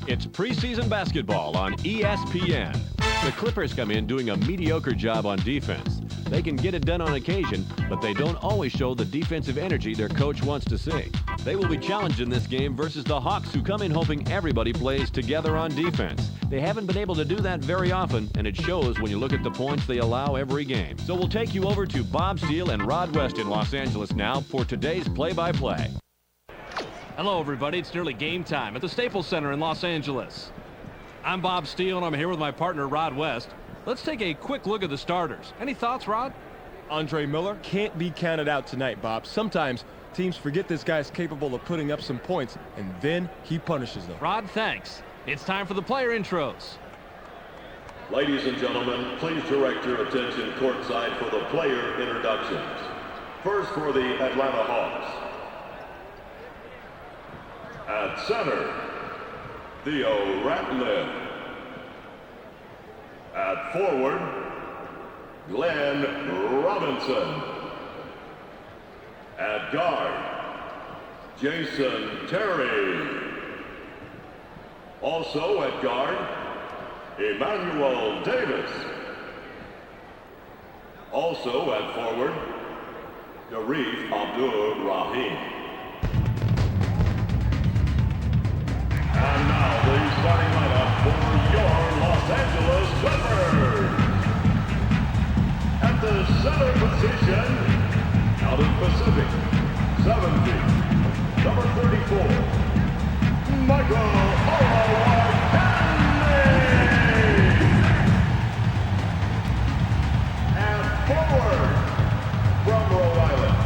It's preseason basketball on ESPN. The Clippers come in doing a mediocre job on defense. They can get it done on occasion, but they don't always show the defensive energy their coach wants to see. They will be challenged in this game versus the Hawks, who come in hoping everybody plays together on defense. They haven't been able to do that very often, and it shows when you look at the points they allow every game. So we'll take you over to Bob Steele and Rod West in Los Angeles now for today's play-by-play. Hello, everybody. It's nearly game time at the Staples Center in Los Angeles. I'm Bob Steele, and I'm here with my partner, Rod West. Let's take a quick look at the starters. Any thoughts, Rod? Andre Miller can't be counted out tonight, Bob. Sometimes teams forget this guy's capable of putting up some points, and then he punishes them. Rod, thanks. It's time for the player intros. Ladies and gentlemen, please direct your attention courtside for the player introductions. First for the Atlanta Hawks. At center, Theo Ratliff. At forward, Glenn Robinson. At guard, Jason Terry. Also at guard, Emmanuel Davis. Also at forward, Sharif Abdur-Rahim. And now the starting lineup for your Los Angeles Clippers. At the center position, out of Pacific, 7 feet, number 34, Michael Olowokandi. And forward, from Rhode Island,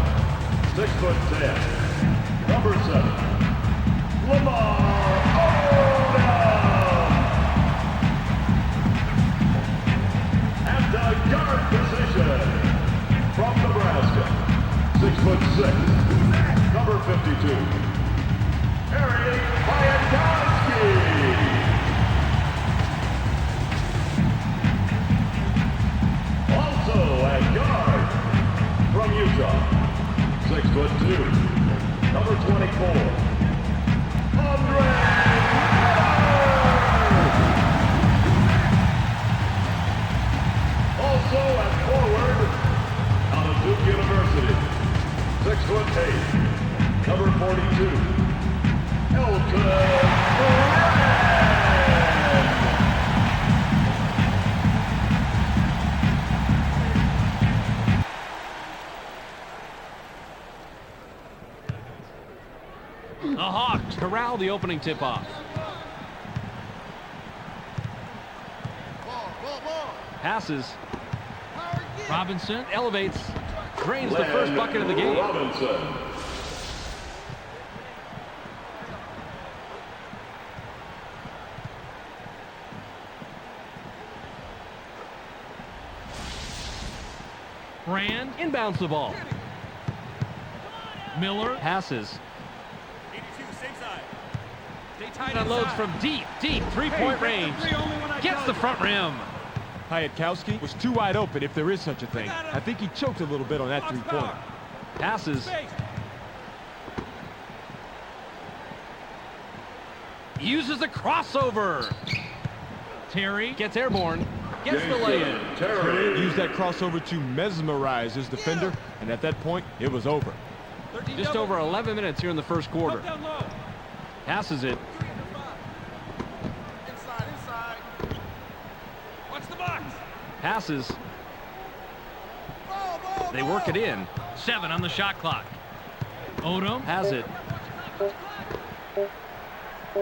6'10", number 7, Lamar Odom. At the guard position, from Nebraska, 6'6", number 52, Eric Piatkowski. Also at guard, from Utah, 6'2", number 24, Andre Miller. Also at forward, out of Duke University, 6'8", number 42, Elton Brand. The Hawks corral the opening tip-off. Passes. Robinson elevates. Drains the first bucket of the game. Robinson. Brand inbounds the ball. Miller passes. Unloads from deep, three-point range. Gets the front rim. Piatkowski was too wide open, if there is such a thing. I think he choked a little bit on that three-pointer. Passes. Uses the crossover. Terry gets airborne. Gets the lay-in. Terry Used that crossover to mesmerize his defender, and at that point, it was over. Just over 11 minutes here in the first quarter. Passes it. Inside. Watch the box. Passes. They work it in. 7 on the shot clock. Odom has it.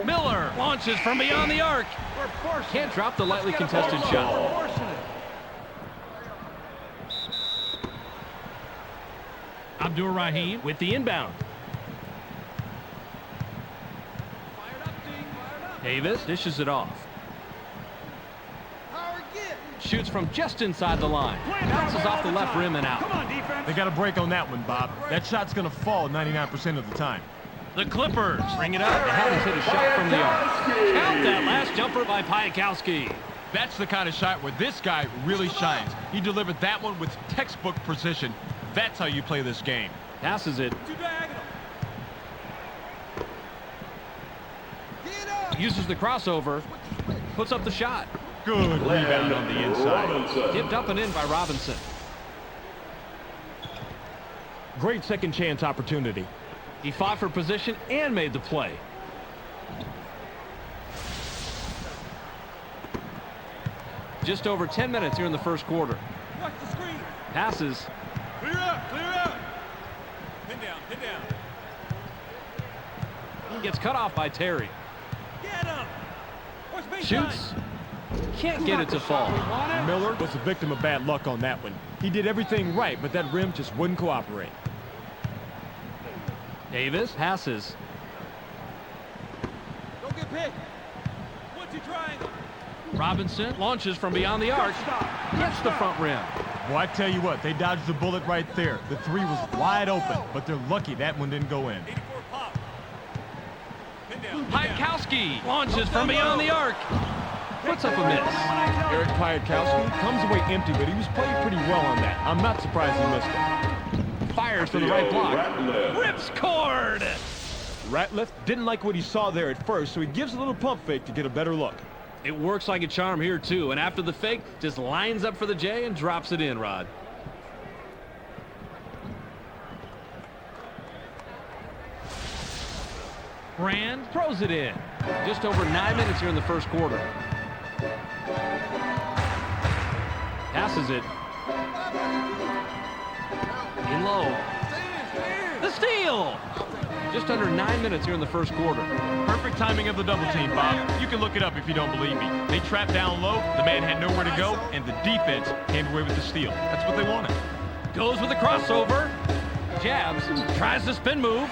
Miller launches from beyond the arc. Can't drop the lightly contested shot. Abdur-Rahim with the inbound. Davis dishes it off. Shoots from just inside the line. Bounces off the left rim and out. They got a break on that one, Bob. That shot's going to fall 99% of the time. The Clippers bring it up. They haven't hit a shot from the arc. Count that last jumper by Piatkowski. That's the kind of shot where this guy really shines. He delivered that one with textbook precision. That's how you play this game. Passes it. Get up. Uses the crossover. Puts up the shot. Good rebound on the inside. Robinson. Dipped up and in by Robinson. Great second chance opportunity. He fought for position and made the play. Just over 10 minutes here in the first quarter. Watch the screen. Passes. Clear out, clear out. Pin down, pin down. Gets cut off by Terry. Get him. Watch baseline. Shoots. Can't get it to fall. Miller was a victim of bad luck on that one. He did everything right, but that rim just wouldn't cooperate. Davis passes. Don't get picked. 1-2 triangle. Robinson launches from beyond the arc. Gets the front rim. Well, I tell you what, they dodged the bullet right there. The three was wide open, but they're lucky that one didn't go in. 84 pop. Pin down. Pin down. Piatkowski launches from beyond the arc. Puts up a miss. Eric Piatkowski comes away empty, but he was playing pretty well on that. I'm not surprised he missed it. Fires for the right block. Ratliff. Rips cord. Ratliff didn't like what he saw there at first, so he gives a little pump fake to get a better look. It works like a charm here, too. And after the fake, just lines up for the J and drops it in, Rod. Brand throws it in. Just over 9 minutes here in the first quarter. Passes it. In low. The steal! Just under 9 minutes here in the first quarter. Perfect timing of the double team, Bob. You can look it up if you don't believe me. They trapped down low, the man had nowhere to go, and the defense came away with the steal. That's what they wanted. Goes with the crossover. Jabs. Tries the spin move.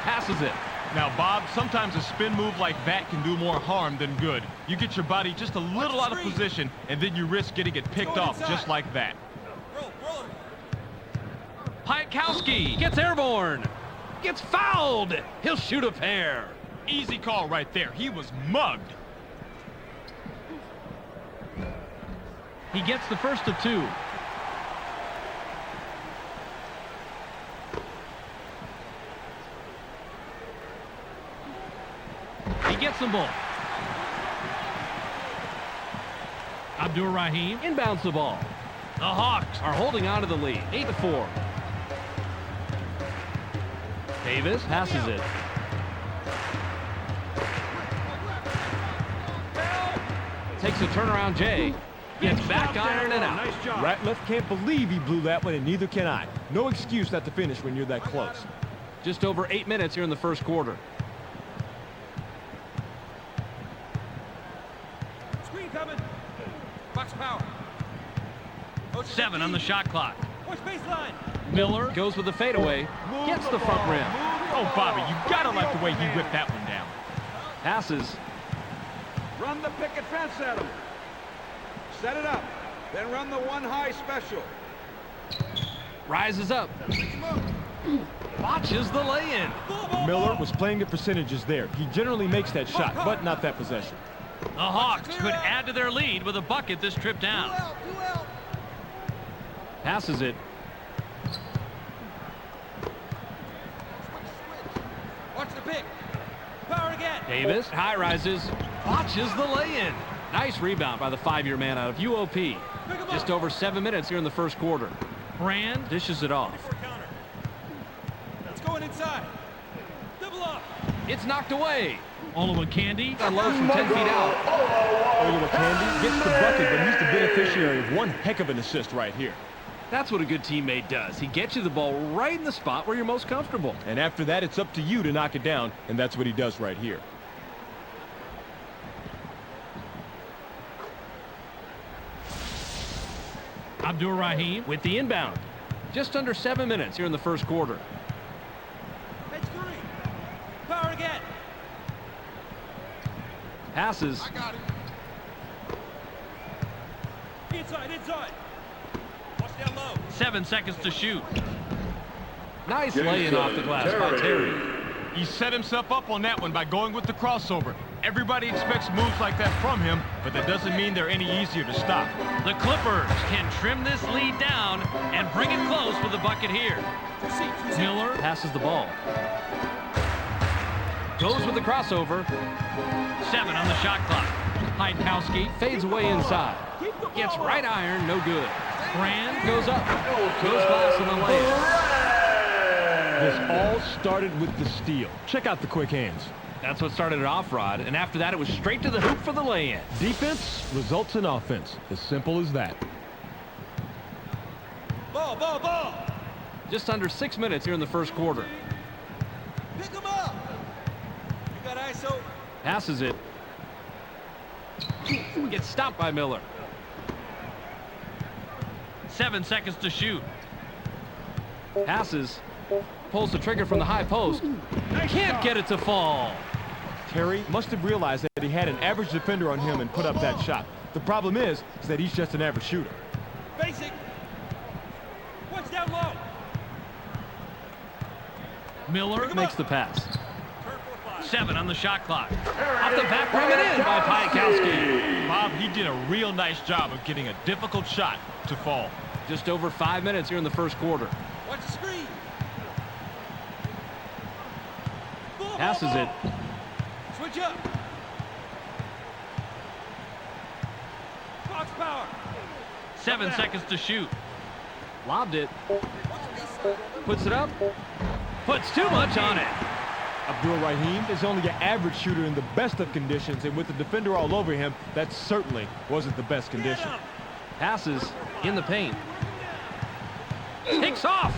Passes it. Now, Bob, sometimes a spin move like that can do more harm than good. You get your body just a little out of position, and then you risk getting it picked off just like that. Roll, roll. Piatkowski gets airborne. Gets fouled. He'll shoot a pair. Easy call right there. He was mugged. He gets the first of two. He gets them both. Abdur Rahim inbounds the ball. The Hawks are holding on to the lead, 8-4. Davis passes it. Takes a turnaround J. Gets back iron and out. Nice job. Ratliff can't believe he blew that one, and neither can I. No excuse not to finish when you're that close. Just over 8 minutes here in the first quarter. Screen coming. Box power. 7 on the shot clock. Watch baseline. Miller goes with the fadeaway. Gets the front rim. Oh, Bobby, you gotta like the way he whipped that one down. Passes. Run the picket fence at him. Set it up. Then run the one high special. Rises up. Watches the lay-in. Miller was playing the percentages there. He generally makes that shot, but not that possession. The Hawks could add to their lead with a bucket this trip down. Passes it. Watch the pick. Power again. Davis high rises. Watches the lay-in. Nice rebound by the 5-year man out of UOP. Just over 7 minutes here in the first quarter. Brand dishes it off. For counter. It's going inside. Double up. It's knocked away. Olowokandi unloads from 10 feet out. Olowokandi gets the bucket, but he's the beneficiary of one heck of an assist right here. That's what a good teammate does. He gets you the ball right in the spot where you're most comfortable. And after that, it's up to you to knock it down, and that's what he does right here. Abdur Rahim with the inbound. Just under 7 minutes here in the first quarter. Edge 3. Power again. Passes. I got it. Inside, inside. Watch down low. 7 seconds to shoot. Nice lay-in off the glass by Terry. He set himself up on that one by going with the crossover. Everybody expects moves like that from him, but that doesn't mean they're any easier to stop. The Clippers can trim this lead down and bring it close with a bucket here. Miller passes the ball. Goes with the crossover. 7 on the shot clock. Heitkowski Fades away inside. Gets right iron, no good. Brand Goes up. Goes glass in the lane. This all started with the steal. Check out the quick hands. That's what started it off, Rod. And after that, it was straight to the hoop for the lay-in. Defense results in offense. As simple as that. Ball, ball, ball. Just under 6 minutes here in the first quarter. Pick him up. You got ISO. Passes it. Gets stopped by Miller. 7 seconds to shoot. Passes. Pulls the trigger from the high post. Can't get it to fall. Terry must have realized that he had an average defender on him and put up that shot. The problem is that he's just an average shooter. Basic. Watch down low. Miller Makes the pass. 7 on the shot clock. Off the back rim and in by Heitkowski. Bob, he did a real nice job of getting a difficult shot to fall. Just over 5 minutes here in the first quarter. Watch the screen. Ball, Passes ball, it. ball. Switch up. Fox power. 7 seconds to shoot. Lobbed it. Puts it up. Puts too much on it. Abdul Rahim is only an average shooter in the best of conditions, and with the defender all over him, that certainly wasn't the best condition. Passes in the paint. Takes off.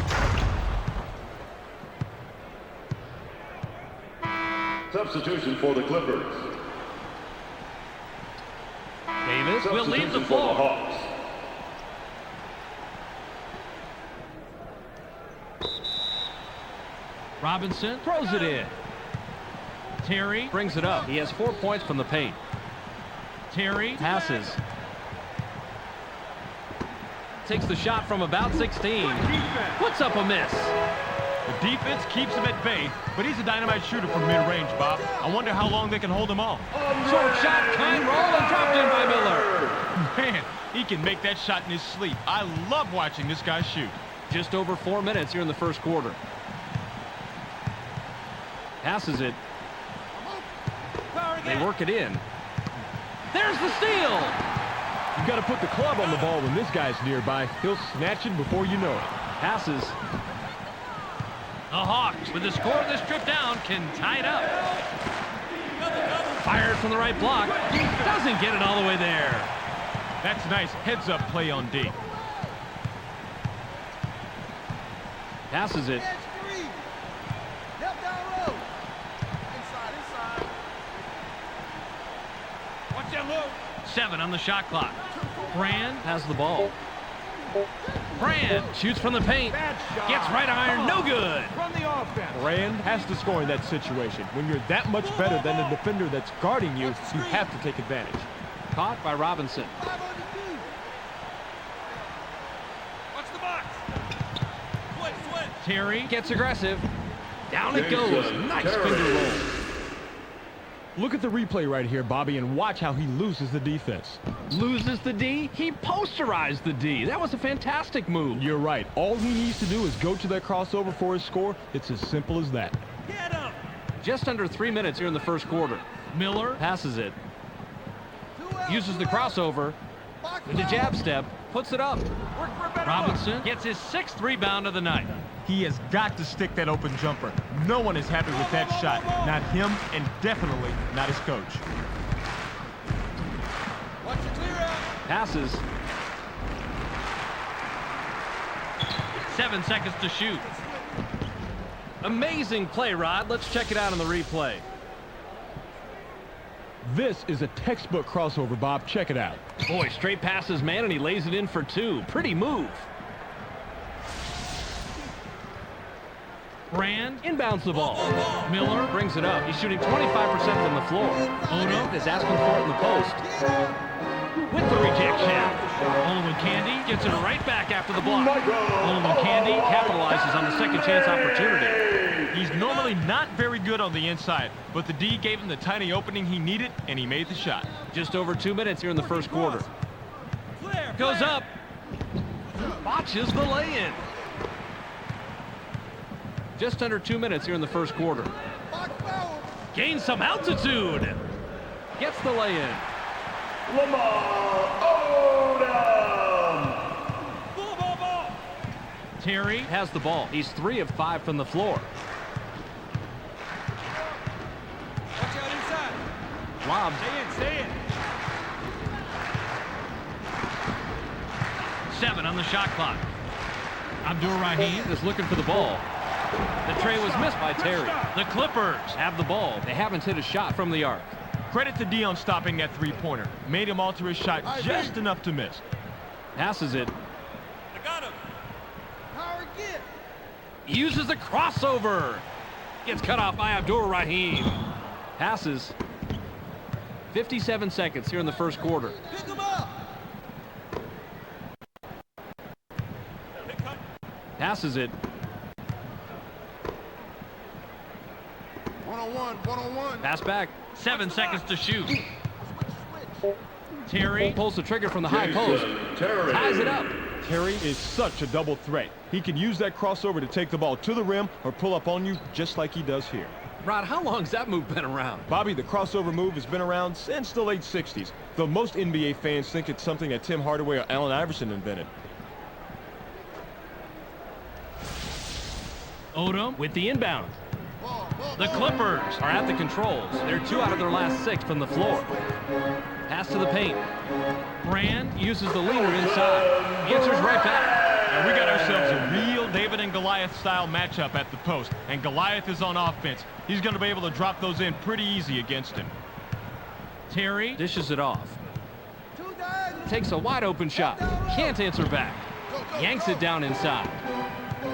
Substitution for the Clippers. Davis will leave the Substitution for the floor. Hawks. Robinson Throws it in. Terry. Brings it up. He has 4 points from the paint. Terry. Passes. Takes the shot from about 16. Puts up a miss. The defense keeps him at bay, but he's a dynamite shooter from mid-range, Bob. I wonder how long they can hold him off. Short shot, kind roll, and dropped in by Miller. Man, he can make that shot in his sleep. I love watching this guy shoot. Just over 4 minutes here in the first quarter. Passes it. Power They again. work it in. There's the steal. You got to put the club on the ball when this guy's nearby. He'll snatch it before you know it. Passes. The Hawks, with the score of this trip down, can tie it up. Fired from the right block. Doesn't get it all the way there. That's nice heads-up play on D. Passes it. Edge three. Help down low. Inside, inside. Watch down low. 7 on the shot clock. Brand. Has the ball. Brand. Shoots from the paint. Gets right iron. No good. Run the offense. Rand has to score in that situation. When you're that much better than the defender that's guarding you, you have to take advantage. Caught by Robinson. 5 on the 2. Watch the box. Switch. Terry. Gets aggressive. Down it goes. Nice finger roll. Look at the replay right here, Bobby, and watch how he loses the defense. Loses the D. He posterized the D. That was a fantastic move. You're right. All he needs to do is go to that crossover for his score. It's as simple as that. Get him. Just under 3 minutes here in the first quarter. Miller. Passes it. Uses the crossover. Into jab step. Puts it up. Robinson gets his 6th rebound of the night. He has got to stick that open jumper. No one is happy with that shot. Not him, and definitely not his coach. Watch the clear out. Passes. 7 seconds to shoot. Amazing play, Rod. Let's check it out on the replay. This is a textbook crossover, Bob. Check it out. Boy, straight passes, man, and he lays it in for 2. Pretty move. Brand. Inbounds the ball. Miller. Brings it up. He's shooting 25% from the floor. Ono. Is asking for it in the post. With the rejection. Olowokandi gets it right back after the block. Olowokandi capitalizes on the second chance opportunity. He's normally not very good on the inside, but the D gave him the tiny opening he needed, and he made the shot. Just over 2 minutes here in the first quarter. Goes up. Botches the lay-in. Just under 2 minutes here in the first quarter. Gains some altitude. Gets the lay-in. Lamar Odom. Ball. Terry has the ball. He's 3 of 5 from the floor. Watch out inside. Lob. Stay in. 7 on the shot clock. Abdur-Rahim is looking for the ball. The tray was missed by Terry. The Clippers have the ball. They haven't hit a shot from the arc. Credit to Dion stopping that three-pointer. Made him alter his shot just enough to miss. Passes it. I got him. Power again. Uses a crossover. Gets cut off by Abdur-Rahim. Passes. 57 seconds here in the first quarter. Pick him up. Passes it. One-on-one. Pass back. 7 seconds to shoot. Terry pulls the trigger from the high post. Terry. Ties it up. Terry is such a double threat. He can use that crossover to take the ball to the rim or pull up on you just like he does here. Rod, how long has that move been around? Bobby, the crossover move has been around since the late 60s, though most NBA fans think it's something that Tim Hardaway or Allen Iverson invented. Odom with the inbound. The Clippers are at the controls. They're 2 out of their last 6 from the floor. Pass to the paint. Brand uses the leaner inside. Answers right back. And we got ourselves a real David and Goliath style matchup at the post. And Goliath is on offense. He's going to be able to drop those in pretty easy against him. Terry dishes it off. Takes a wide open shot. Can't answer back. Yanks it down inside.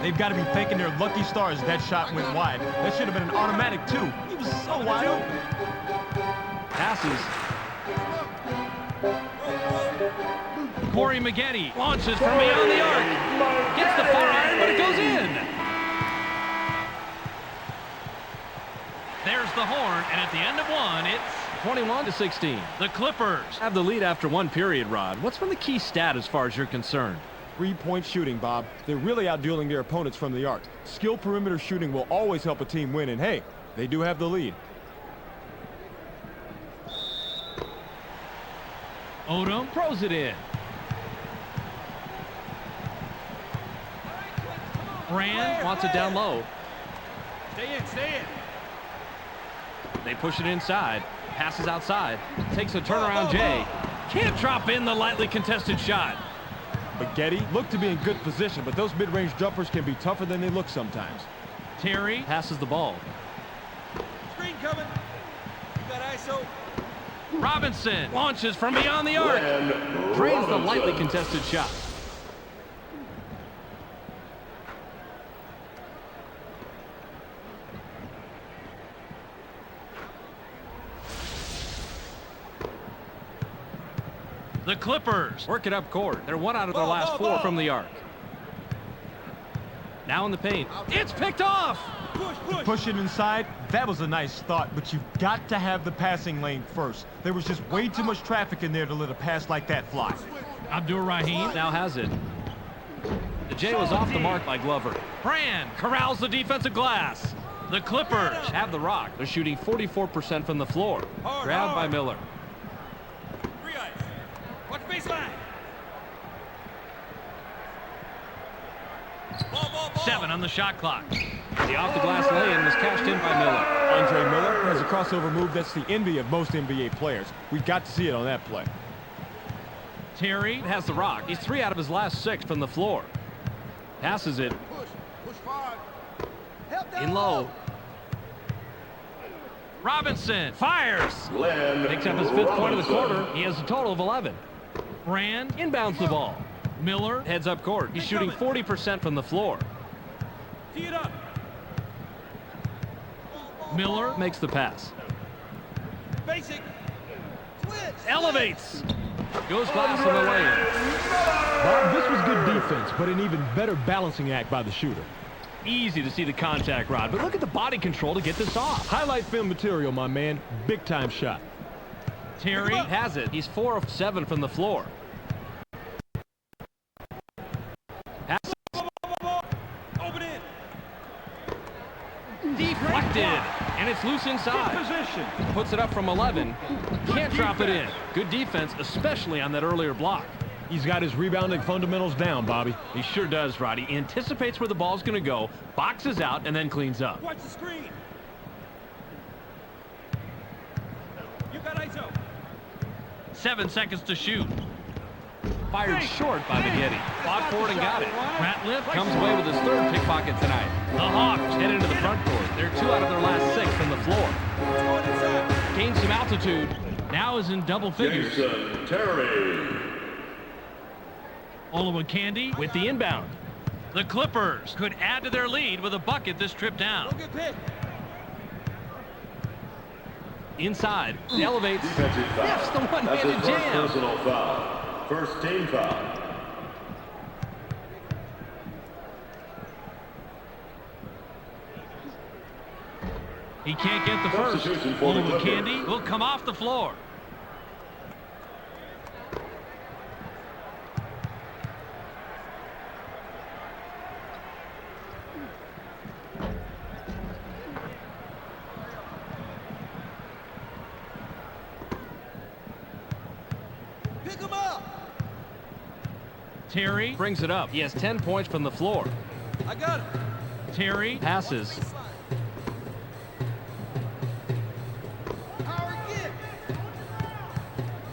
They've got to be thanking their lucky stars that shot went wide. That should have been an automatic, too. He was so wide open. Passes. Corey Maggette launches from beyond the arc. Gets the far iron, but it goes in. There's the horn, and at the end of one, it's 21-16. The Clippers have the lead after one period, Rod. What's been the key stat as far as you're concerned? Three-point shooting, Bob. They're really outdueling their opponents from the arc. Skilled perimeter shooting will always help a team win, and hey, they do have the lead. Odom throws it in. Brand wants it down low. Stay in. They push it inside. Passes outside. Takes a turnaround Jay. Can't drop in the lightly contested shot. Maggette looked to be in good position, but those mid-range jumpers can be tougher than they look sometimes. Terry passes the ball. Screen coming. You got ISO. Robinson launches from beyond the arc. Drains the lightly contested shot. The Clippers work it up court. They're 1 out of their last 4 from the arc. Now in the paint. It's picked off. Push. Push it inside, that was a nice thought, but you've got to have the passing lane first. There was just way too much traffic in there to let a pass like that fly. Abdur-Rahim now has it. The J was off the mark by Glover. Brand corrals the defensive glass. The Clippers have the rock. They're shooting 44% from the floor. Grabbed by Miller. 3 ice. Watch baseline. Ball. 7 on the shot clock. The off-the-glass lay-in was cashed in by Miller. Andre Miller has a crossover move that's the envy of most NBA players. We've got to see it on that play. Terry has the rock. He's 3 out of his last 6 from the floor. Passes it. Push 5. In low. Robinson fires. Picks up his 5th point of the quarter. He has a total of 11. Brand inbounds the ball. Miller heads up court. He's shooting 40% from the floor. Tee it up. Miller makes the pass. Basic. Switch. Elevates. Goes glass on the lane. Bob, this was good defense, but an even better balancing act by the shooter. Easy to see the contact, Rod, but look at the body control to get this off. Highlight film material, my man. Big time shot. Terry has it. He's 4 of 7 from the floor. Open in. Deflected. And it's Gets loose inside. Position. Puts it up from 11. Can't drop it in. Good defense, especially on that earlier block. He's got his rebounding fundamentals down, Bobby. He sure does, Roddy. He anticipates where the ball's going to go, boxes out, and then cleans up. Watch the screen. You got ISO. 7 seconds to shoot. Fired short by Maggette. Fought for it and got it. Ratliff comes away with his third pickpocket tonight. The Hawks head into the front court. They're 2 out of their last 6 from the floor. It's going inside. Gained some altitude. Now is in double figures. Jason Terry. Olowokandi with the inbound. The Clippers could add to their lead with a bucket this trip down. Don't get picked. Inside, elevates. Defensive foul. That's the That's one-handed his first jam. personal foul. First team foul. He can't get the first. Substitution for the Clippers. Olowokandi will come off the floor. Pick him up. Terry brings it up. He has 10 points from the floor. I got him. Terry passes. Howard, get.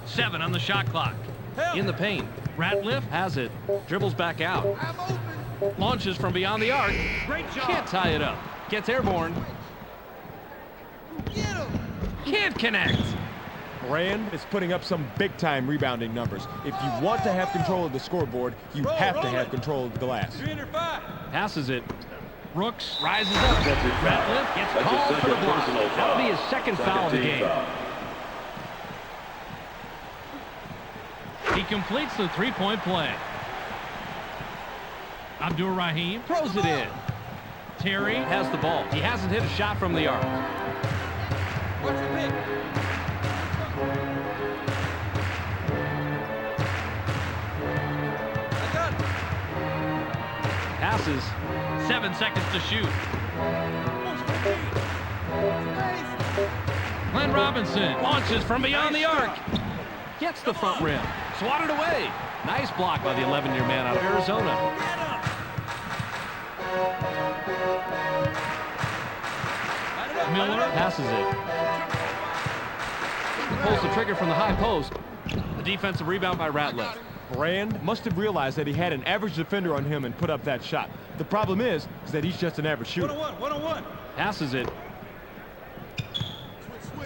7 on the shot clock. Help. In the paint. Ratliff has it. Dribbles back out. I'm open. Launches from beyond the arc. Great job. Can't tie it up. Gets airborne. Get him. Can't connect. Brand is putting up some big-time rebounding numbers. If you want to have control of the scoreboard, you have to have control of the glass. 305. Passes it. Brooks rises up. Defensive foul. Ratliff gets That's his called for the second block. personal That will be his foul. second foul of the team game. foul. He completes the three-point play. Abdur Rahim throws it in. Terry has the ball. He hasn't hit a shot from the arc. Watch the pick. I got him. Passes. 7 seconds to shoot. Glenn Robinson launches from beyond the arc. Gets the front rim. Swatted away. Nice block by the 11-year man out of Arizona. Miller passes it. Pulls the trigger from the high post. The defensive rebound by Ratliff. Brand must have realized that he had an average defender on him and put up that shot. The problem is that he's just an average shooter. One-on-one. One-on-one. Passes it.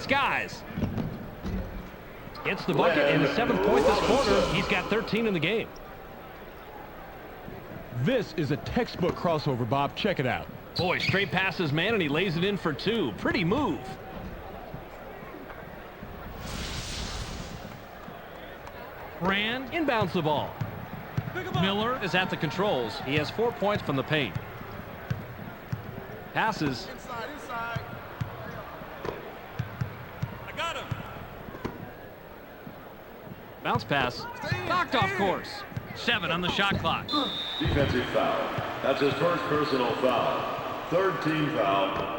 Skies. Gets the bucket and his 7th point this quarter. He's got 13 in the game. This is a textbook crossover, Bob. Check it out. Boy, straight passes, man, and he lays it in for 2. Pretty move. Brand inbounds the ball. Pick him up. Miller is at the controls. He has 4 points from the paint. Passes. Inside. I got him. Bounce pass. Knocked off course. 7 on the shot clock. Defensive foul. That's his first personal foul. Third team foul.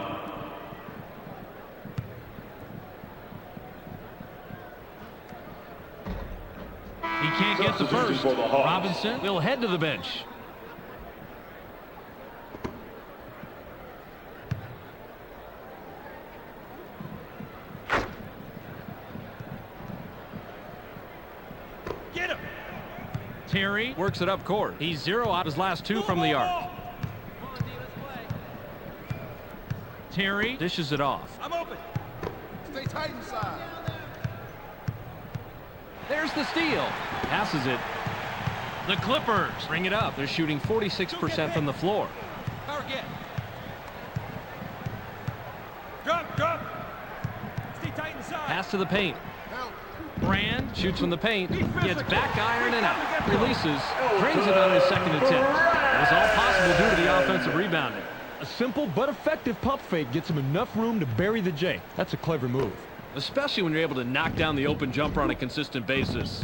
He can't get the Substitution first. for the Hawks. Robinson will head to the bench. Get him. Terry works it up court. He's 0 out of his last 2 from the arc. Terry dishes it off. I'm open. Stay tight inside. There's the steal. Passes it. The Clippers bring it up. They're shooting 46% from the floor. Power get. Drop. Stay tight inside. Pass to the paint. Help. Brand shoots from the paint. Gets back iron and out. Releases. Drains it on his second attempt. It was all possible due to the offensive rebounding. A simple but effective pump fake gets him enough room to bury the J. That's a clever move. Especially when you're able to knock down the open jumper on a consistent basis.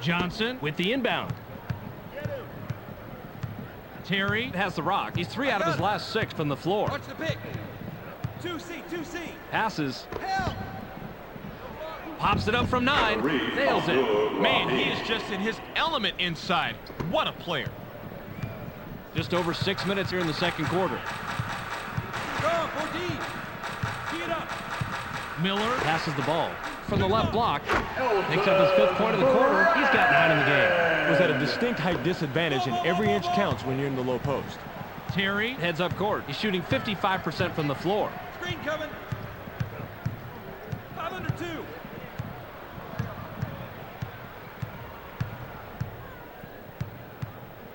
Johnson with the inbound. Terry has the rock. He's 3 out of his last 6 from the floor. Watch the pick. 2C, 2C. Passes. Help! Pops it up from 9. Nails it. Man, he is just in his element inside. What a player. Just over 6 minutes here in the second quarter. Go, 4D. Tee it up. Miller passes the ball from the left block. Picks up his 5th point of the quarter. He's got 9 in the game. Was at a distinct height disadvantage, and every inch counts when you're in the low post. Terry heads up court. He's shooting 55% from the floor. Screen coming. 5 under 2.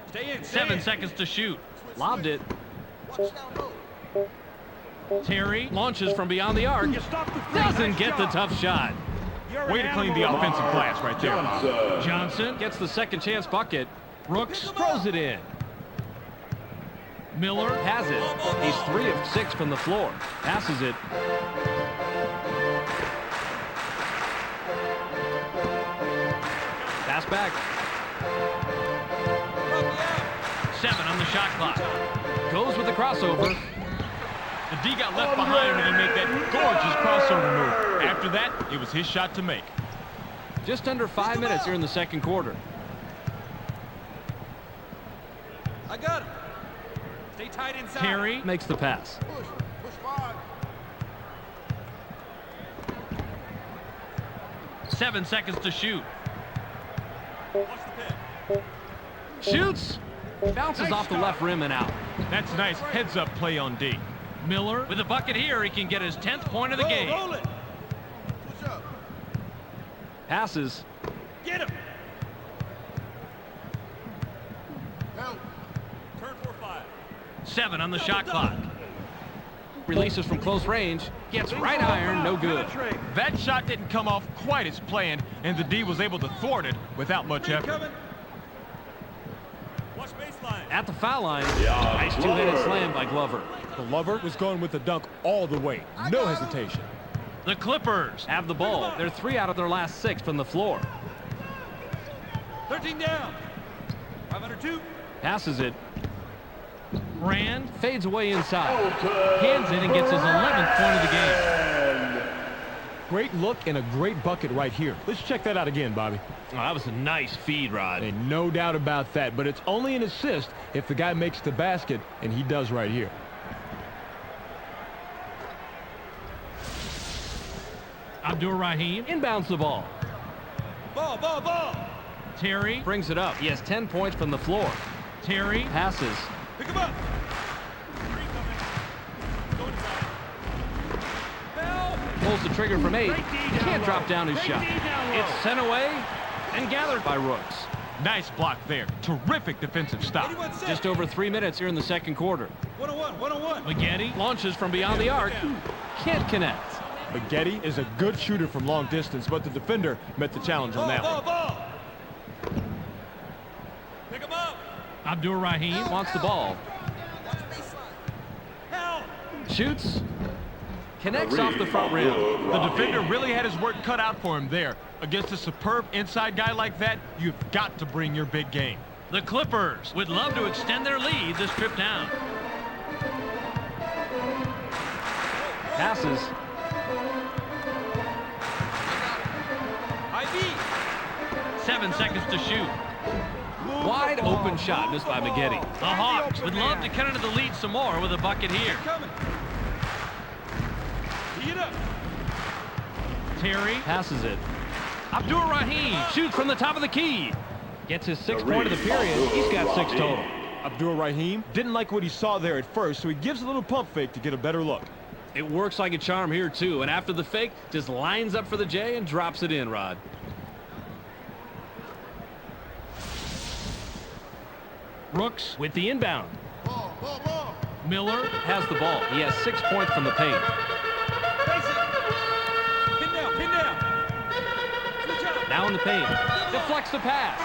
Stay in. 7 seconds to shoot. Lobbed it. Terry launches from beyond the arc. Doesn't get the tough shot. Way to clean the offensive glass right there, Bob. Johnson gets the second chance bucket. Brooks throws it in. Miller has it. He's 3 of 6 from the floor. Passes it. Pass back. 7 on the shot clock. Goes with the crossover. The D got left behind when he made that gorgeous crossover move. After that, it was his shot to make. Just under 5 minutes here in the second quarter. I got him. Stay tight inside. Terry makes the pass. Push 5. 7 seconds to shoot. Watch the pin. Shoots. Bounces off the left rim and out. That's nice heads-up play on D. Miller with a bucket here. He can get his 10th point of the game. Roll it. Push up. Passes. Get him. Help. Turn 4-5. 7 on the shot clock. Releases from close range. Gets right iron. No good. That shot didn't come off quite as planned, and the D was able to thwart it without much Screen effort. coming. Watch baseline. At the foul line. Nice two-handed slam by Glover. Glover was going with the dunk all the way. No hesitation. The Clippers have the ball. They're 3 out of their last 6 from the floor. 13 down. 5 under 2. Passes it. Rand fades away inside. Hands it and gets his 11th point of the game. Great look and a great bucket right here. Let's check that out again, Bobby. Oh, that was a nice feed, Rod. And no doubt about that, but it's only an assist if the guy makes the basket, and he does right here. Abdur-Rahim inbounds the ball. Ball. Terry brings it up. He has 10 points from the floor. Terry passes. Pick him up. Screen coming. Go inside. Help. Pulls the trigger from 8. Can't drop down his shot. It's sent away and gathered by Rooks. Nice block there. Terrific defensive stop. 81 seconds. Just over 3 minutes here in the second quarter. 101. Maggette launches from beyond the arc. Can't connect. Maggette is a good shooter from long distance, but the defender met the challenge on that one. Ball. Pick him up. Abdur-Rahim wants the ball. Help. Shoots. Connects off the front rim. The defender really had his work cut out for him there. Against a superb inside guy like that, you've got to bring your big game. The Clippers would love to extend their lead this trip down. Passes. IB. 7 seconds to shoot. Wide open shot missed by Maggette. The Hawks would love to cut into the lead some more with a bucket here. Coming. Tee it up. Terry passes it. Abdur-Rahim shoots from the top of the key. Gets his 6th point of the period. He's got 6 total. Abdur-Rahim didn't like what he saw there at first, so he gives a little pump fake to get a better look. It works like a charm here, too. And after the fake, just lines up for the J and drops it in, Rod. Brooks with the inbound. Ball. Miller has the ball. He has 6 points from the paint. Face it. Pin down. Switch out. Now in the paint. Deflects the pass.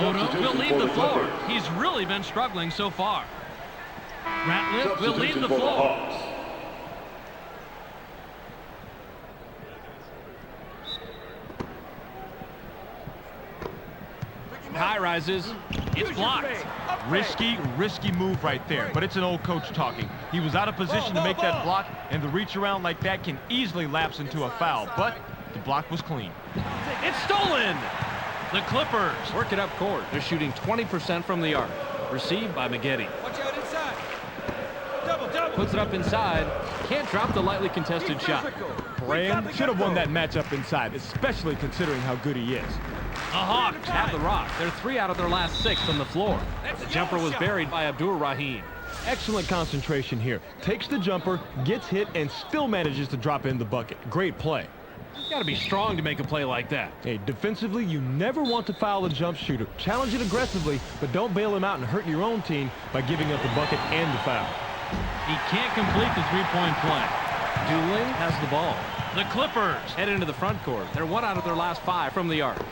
Odo will leave the floor. He's really been struggling so far. Ratliff will leave the floor. High rises. It's blocked. Risky move right there, but it's an old coach talking. He was out of position to make that block, and the reach around like that can easily lapse into a foul, but the block was clean. It's stolen. The Clippers work it up court. They're shooting 20% from the arc. Received by Maggette. Watch out inside. Double. Puts it up inside. Can't drop the lightly contested shot. Brand should have won that matchup inside, especially considering how good he is. The Hawks have the rock. They're 3 out of their last 6 from the floor. The jumper was buried by Abdur-Rahim. Excellent concentration here. Takes the jumper, gets hit, and still manages to drop in the bucket. Great play. You've got to be strong to make a play like that. Hey, defensively, you never want to foul a jump shooter. Challenge it aggressively, but don't bail him out and hurt your own team by giving up the bucket and the foul. He can't complete the three-point play. Dooling has the ball. The Clippers head into the front court. They're 1 out of their last 5 from the arc.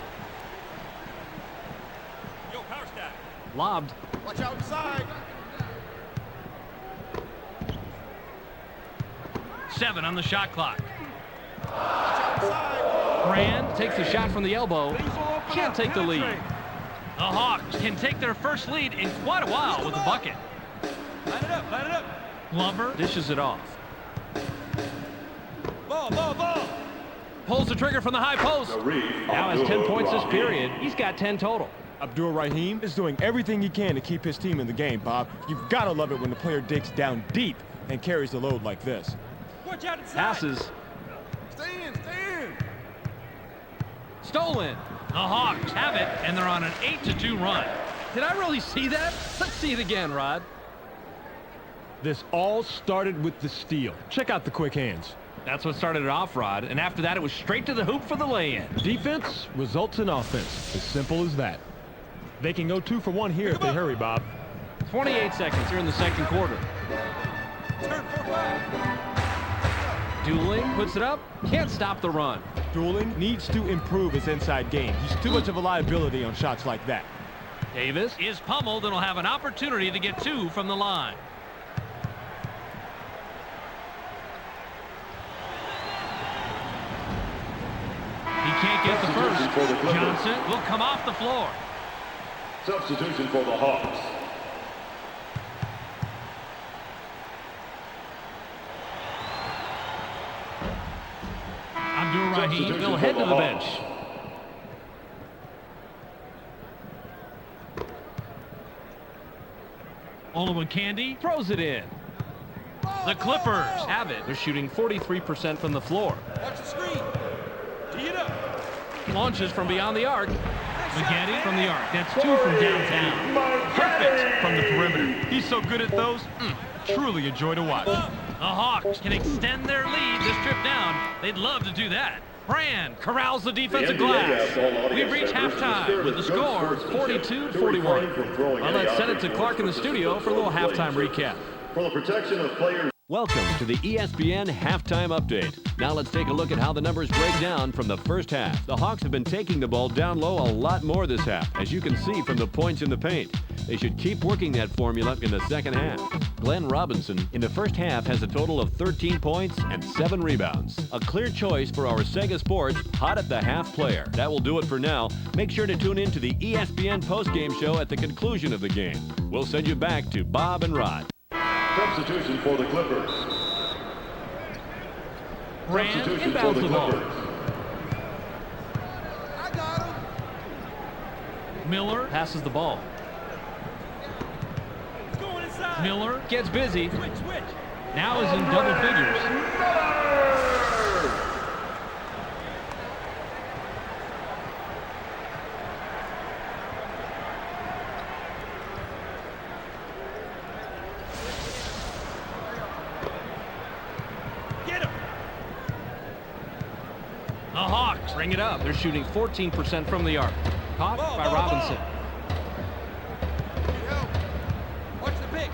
Yo, power stack. Lobbed. Watch out inside. 7 on the shot clock. Outside. Brand takes the shot from the elbow. Things will open Can't up. take the lead. Penetrate. The Hawks can take their first lead in quite a while with the bucket. Line it up. Glover dishes it off. Ball. Pulls the trigger from the high post. Now has 10 points this period. He's got 10 total. Abdur-Rahim is doing everything he can to keep his team in the game, Bob. You've got to love it when the player digs down deep and carries the load like this. Watch out inside. Passes. Stay in. Stolen. The Hawks have it, and they're on an 8-2 run. Did I really see that? Let's see it again, Rod. This all started with the steal. Check out the quick hands. That's what started it off, Rod. And after that, it was straight to the hoop for the lay-in. Defense results in offense. As simple as that. They can go 2 for 1 here if they hurry, Bob. 28 seconds here in the second quarter. Turn 4-5. Dooling puts it up. Can't stop the run. Dooling needs to improve his inside game. He's too much of a liability on shots like that. Davis is pummeled and will have an opportunity to get 2 from the line. He can't get the first. Johnson will come off the floor. Substitution for the Hawks. Abdur-Rahim will head to the bench. Olowokandi throws it in. The Clippers have it. They're shooting 43% from the floor. Watch the screen. Tee it up. Launches from beyond the arc. Maggette from the arc. That's 2 from downtown. Perfect from the perimeter. He's so good at those. Truly a joy to watch. The Hawks can extend their lead this trip down. They'd love to do that. Brand corrals the defensive glass. We've reached halftime with the score 42-41. Well, let's send it to Clark in the studio for a little halftime recap. For the protection of players. Welcome to the ESPN Halftime Update. Now let's take a look at how the numbers break down from the first half. The Hawks have been taking the ball down low a lot more this half, as you can see from the points in the paint. They should keep working that formula in the second half. Glenn Robinson in the first half has a total of 13 points and 7 rebounds. A clear choice for our Sega Sports Hot at the Half player. That will do it for now. Make sure to tune in to the ESPN postgame show at the conclusion of the game. We'll send you back to Bob and Rod. Substitution for the Clippers. Brand Substitution for inbounds the the ball. Clippers. I got him. Miller passes the ball. It's going inside. Miller gets busy. Switch. Now is in double figures. Get him. The Hawks bring it up. They're shooting 14% from the arc. Caught by Robinson. Yo. Watch the pick.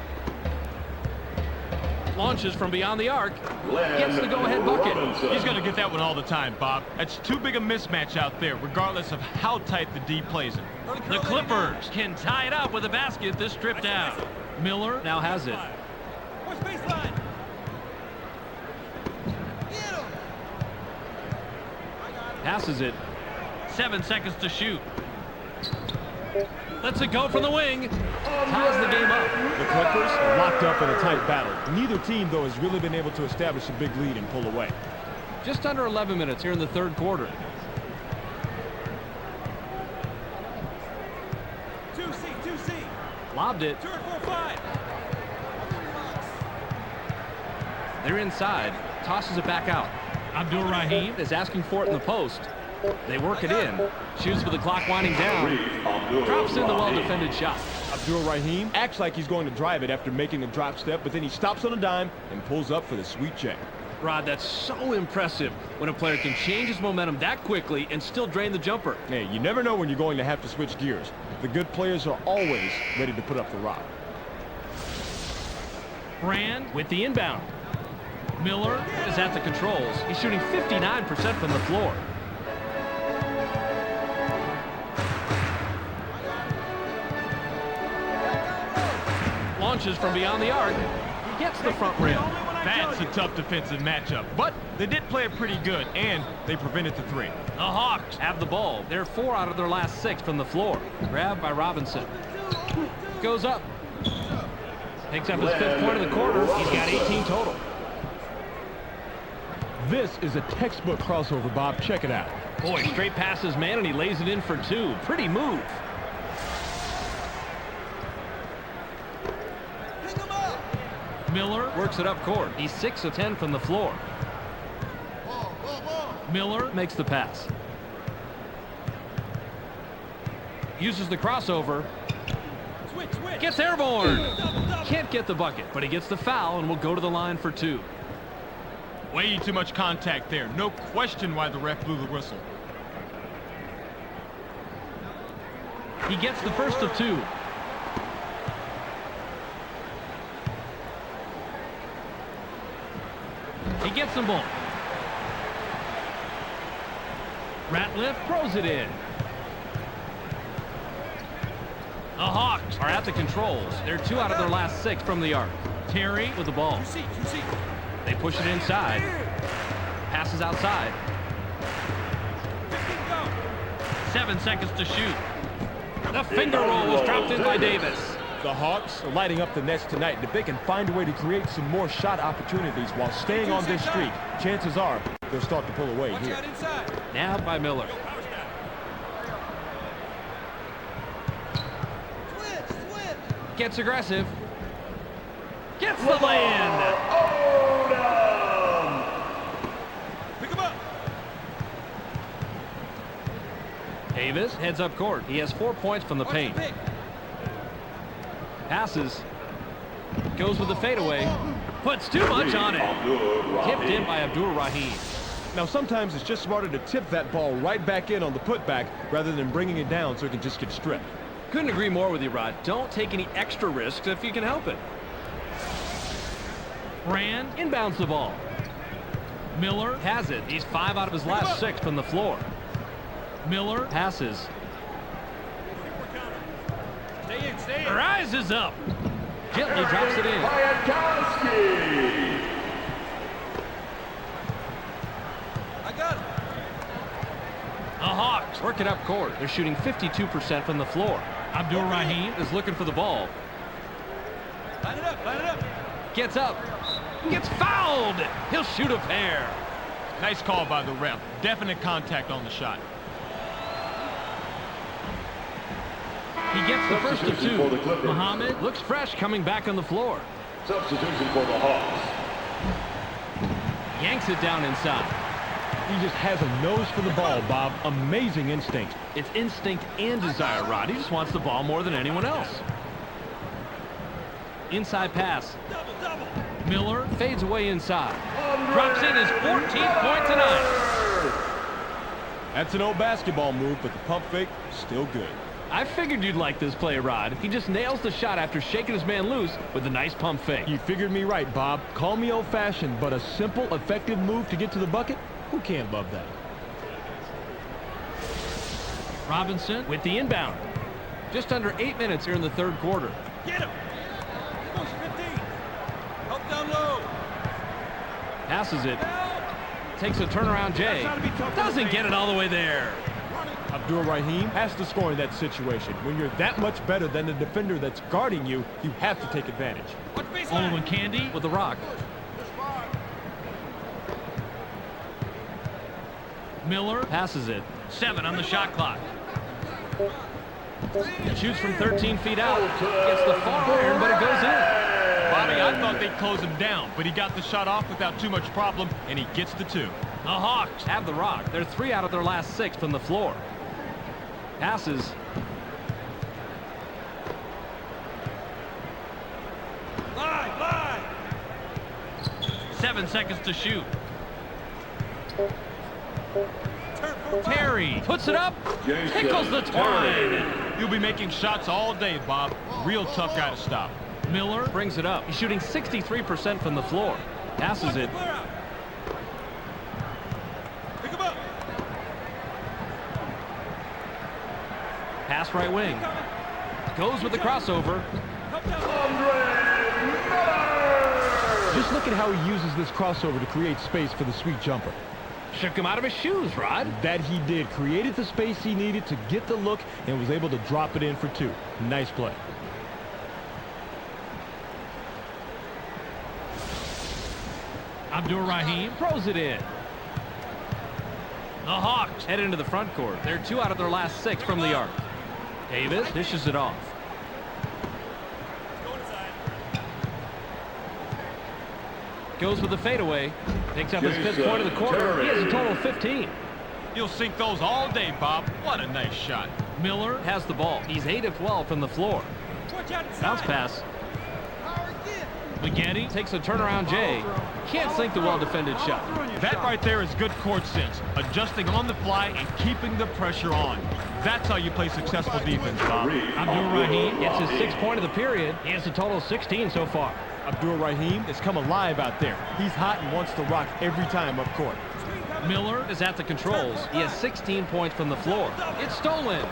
Launches from beyond the arc. Glenn Gets the go-ahead bucket. Robinson. He's going to get that one all the time, Bob. That's too big a mismatch out there, regardless of how tight the D plays it. The Clippers can tie it up with a basket this trip down. Miller now has it. Watch baseline. Get him. Passes it. 7 seconds to shoot. Lets it go from the wing. Ties the game up. The Clippers are locked up in a tight battle. Neither team, though, has really been able to establish a big lead and pull away. Just under 11 minutes here in the third quarter. 2C. Lobbed it. Turn 4-5. They're inside. Tosses it back out. Abdul Rahim is asking for it in the post. They work it in. Shoots with the clock winding down. Drops in the well-defended shot. Abdul Rahim acts like he's going to drive it after making the drop step, but then he stops on a dime and pulls up for the sweet check. Rod, that's so impressive when a player can change his momentum that quickly and still drain the jumper. Hey, you never know when you're going to have to switch gears. The good players are always ready to put up the rock. Brand with the inbound. Miller is at the controls. He's shooting 59% from the floor. Launches from beyond the arc. Gets the front rim. That's a tough defensive matchup, but they did play it pretty good, and they prevented the three. The Hawks have the ball. They're 4 out of their last 6 from the floor. Grabbed by Robinson. Goes up. Picks up his 5th point of the quarter. He's got 18 total. This is a textbook crossover, Bob. Check it out. Boy, straight past his man, and he lays it in for 2. Pretty move. Pick him up. Miller works it up court. He's 6 of 10 from the floor. Miller makes the pass. Uses the crossover. Switch. Gets airborne. Double. Can't get the bucket, but he gets the foul and will go to the line for 2. Way too much contact there. No question why the ref blew the whistle. He gets the first of 2. He gets them both. Ratliff throws it in. The Hawks are at the controls. They're 2 out of their last 6 from the arc. Terry with the ball. 2C. They push it inside. Passes outside. 15 go. 7 seconds to shoot. The finger roll was dropped in by Davis. The Hawks are lighting up the nets tonight. If they can find a way to create some more shot opportunities while staying on this streak, chances are they'll start to pull away Watch here. out inside. Nabbed by Miller. Switch. Gets aggressive. Gets the lay-in. Pick him up. Davis heads up court. He has 4 points from the Watch the paint. pick. Passes. Goes with the fadeaway. Puts too much on it. Tipped in by Abdul Rahim. Now, sometimes it's just smarter to tip that ball right back in on the putback rather than bringing it down so it can just get stripped. Couldn't agree more with you, Rod. Don't take any extra risks if you can help it. Brand inbounds the ball. Miller has it. He's 5 out of his last 6 from the floor. Miller passes. Stay in. Rises up. Gently drops it in. I got him. The Hawks work it up court. They're shooting 52% from the floor. Abdul Rahim is looking for the ball. Line it up. Gets up. Gets fouled. He'll shoot a pair. Nice call by the ref. Definite contact on the shot. He gets the first of Substitution 2. for the Clippers. Muhammad looks fresh coming back on the floor. Substitution for the Hawks. Yanks it down inside. He just has a nose for the ball, Bob. Amazing instinct. It's instinct and desire, Rod. He just wants the ball more than anyone else. Inside pass. Double. Miller fades away inside. Drops in his 14th point tonight. That's an old basketball move, but the pump fake, still good. I figured you'd like this play, Rod. He just nails the shot after shaking his man loose with a nice pump fake. You figured me right, Bob. Call me old-fashioned, but a simple, effective move to get to the bucket? Who can't love that? Robinson with the inbound. Just under 8 minutes here in the third quarter. Get him. Push 15. Help down low. Passes it. Takes a turnaround Jay. Doesn't get it all the way there. Abdul Rahim has to score in that situation. When you're that much better than the defender that's guarding you, you have to take advantage. Olin Candy with the rock. Miller passes it. 7 on the shot clock. Shoots from 13 feet out. Gets the far iron, but it goes in. Bobby, I thought they'd close him down, but he got the shot off without too much problem, and he gets the 2. The Hawks have the rock. They're 3 out of their last 6 from the floor. Passes. Live. 7 seconds to shoot. Terry puts it up. Tickles the twine. You'll be making shots all day, Bob. Real tough guy to stop. Miller brings it up. He's shooting 63% from the floor. Passes it. Pick him up. Pass right wing. Goes with the crossover. Just look at how he uses this crossover to create space for the sweet jumper. Shook him out of his shoes, Rod. That he did. Created the space he needed to get the look and was able to drop it in for 2. Nice play. Abdul Rahim throws it in. The Hawks head into the front court. They're 2 out of their last 6 from the arc. Davis dishes it off. Goes with the fadeaway. Picks up his 5th point of the quarter. He has a total of 15. You'll sink those all day, Bob. What a nice shot. Miller has the ball. He's 8 of 12 from the floor. Bounce pass. Maggette takes a turnaround J. Can't sink the well-defended shot. That right there is good court sense. Adjusting on the fly and keeping the pressure on. That's how you play successful defense, Bob. Abdul Rahim gets his 6th point of the period. He has a total of 16 so far. Abdul Rahim has come alive out there. He's hot and wants to rock every time up court. Miller is at the controls. He has 16 points from the floor. It's stolen.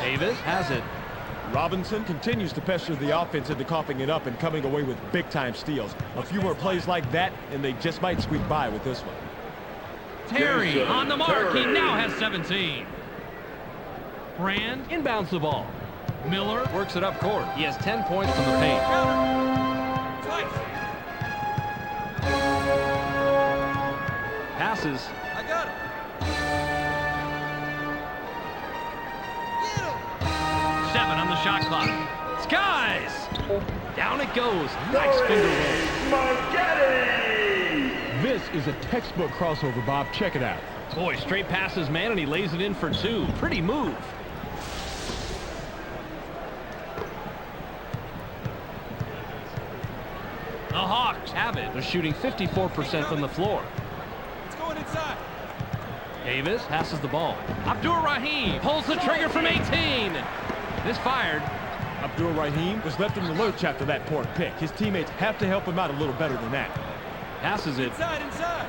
Davis has it. Robinson continues to pester the offense into coughing it up and coming away with big-time steals. A few more plays like that, and they just might squeak by with this one. Terry on the mark. He now has 17. Brand inbounds the ball. Miller works it up court. He has 10 points from the paint. Passes. I got it. 7 on the shot clock. Skies! Down it goes. Nice finger roll. This is a textbook crossover, Bob. Check it out. Boy, straight passes, man, and he lays it in for 2. Pretty move. The Hawks have it. They're shooting 54% from the floor. It's going inside. Davis passes the ball. Abdul Rahim pulls the trigger from 18. This fired. Abdul Rahim was left in the lurch after that poor pick. His teammates have to help him out a little better than that. Passes it. Inside.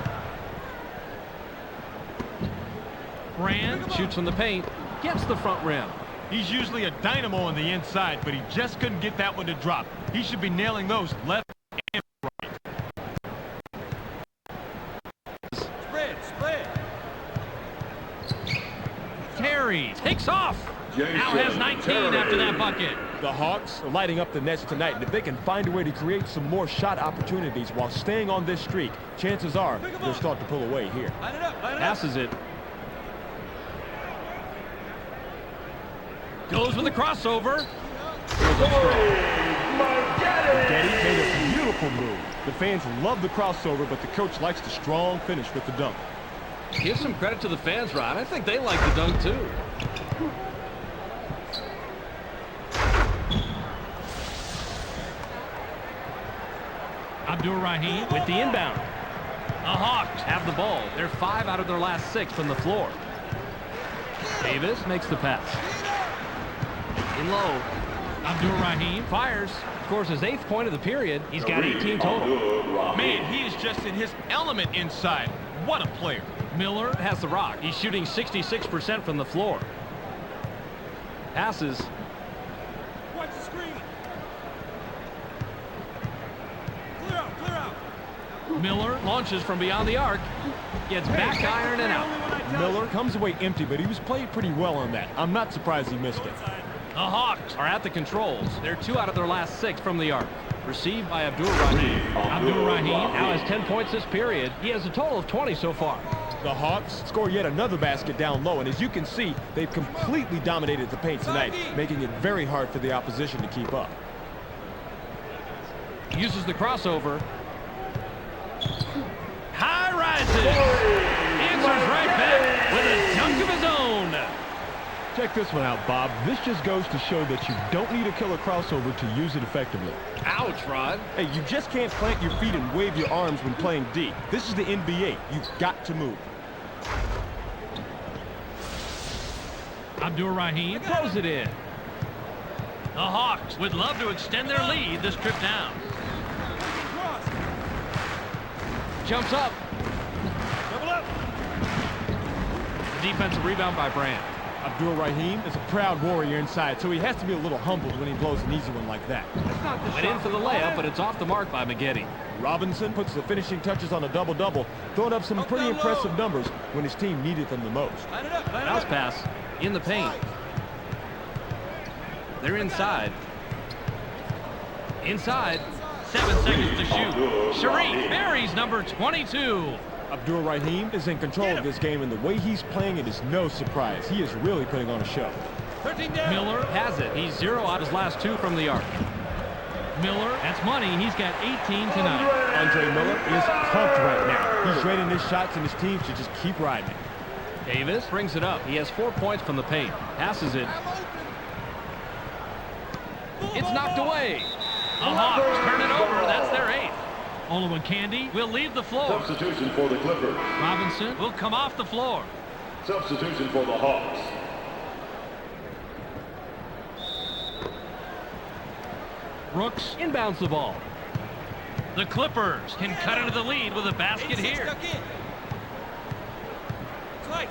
Brand shoots from the paint. Gets the front rim. He's usually a dynamo on the inside, but he just couldn't get that one to drop. He should be nailing those left and right. Spread. Terry takes off. Now has 19 after that bucket. The Hawks are lighting up the nets tonight, and if they can find a way to create some more shot opportunities while staying on this streak, chances are they'll start to pull away here. Line it up. Passes it. Goes with the crossover. Getty made a beautiful move. The fans love the crossover, but the coach likes the strong finish with the dunk. Give some credit to the fans, Rod. I think they like the dunk, too. Abdul Rahim with the inbound. The Hawks have the ball. They're 5 out of their last 6 from the floor. Davis makes the pass. In low. Abdul Rahim fires. Scores his 8th point of the period. He's got 18 total. Man, he is just in his element inside. What a player. Miller has the rock. He's shooting 66% from the floor. Passes. Watch the screen. Clear out. Miller launches from beyond the arc. Gets back iron and out. Miller comes away empty, but he was played pretty well on that. I'm not surprised he missed it. The Hawks are at the controls. They're 2 out of their last 6 from the arc. Received by Abdur-Rahim. Abdur-Rahim now has 10 points this period. He has a total of 20 so far. The Hawks score yet another basket down low, and as you can see, they've completely dominated the paint tonight, making it very hard for the opposition to keep up. Uses the crossover. High rises. Answers right back with a dunk of his own. Check this one out, Bob. This just goes to show that you don't need a killer crossover to use it effectively. Ouch, Rod. Hey, you just can't plant your feet and wave your arms when playing D. This is the NBA. You've got to move. Abdur-Rahim throws it in. The Hawks would love to extend their lead this trip down. Jumps up. Double up. Defensive rebound by Brand. Abdur-Rahim is a proud warrior inside, so he has to be a little humbled when he blows an easy one like that. Went in for the layup, but it's off the mark by Maggette. Robinson puts the finishing touches on a double-double, throwing up some pretty impressive numbers when his team needed them the most. Line it up. Line it Bounce up. pass in the paint. They're inside. Inside. 7 seconds to shoot. Sharif buries number 22. Abdur-Rahim is in control of this game, and the way he's playing it is no surprise. He is really putting on a show. 13 down. Miller has it. He's 0 out of his last 2 from the arc. Miller, that's money. He's got 18 tonight. Andre Miller is pumped right now. He's draining his shots, and his team should just keep riding it. Davis brings it up. He has 4 points from the paint. Passes it. It's knocked away. The Hawks turn it over. That's their 8th. Olowokandi will leave the floor. Substitution for the Clippers. Robinson will come off the floor. Substitution for the Hawks. Brooks inbounds the ball. The Clippers can cut into the lead with a basket 8-6 here. stuck in. Slice.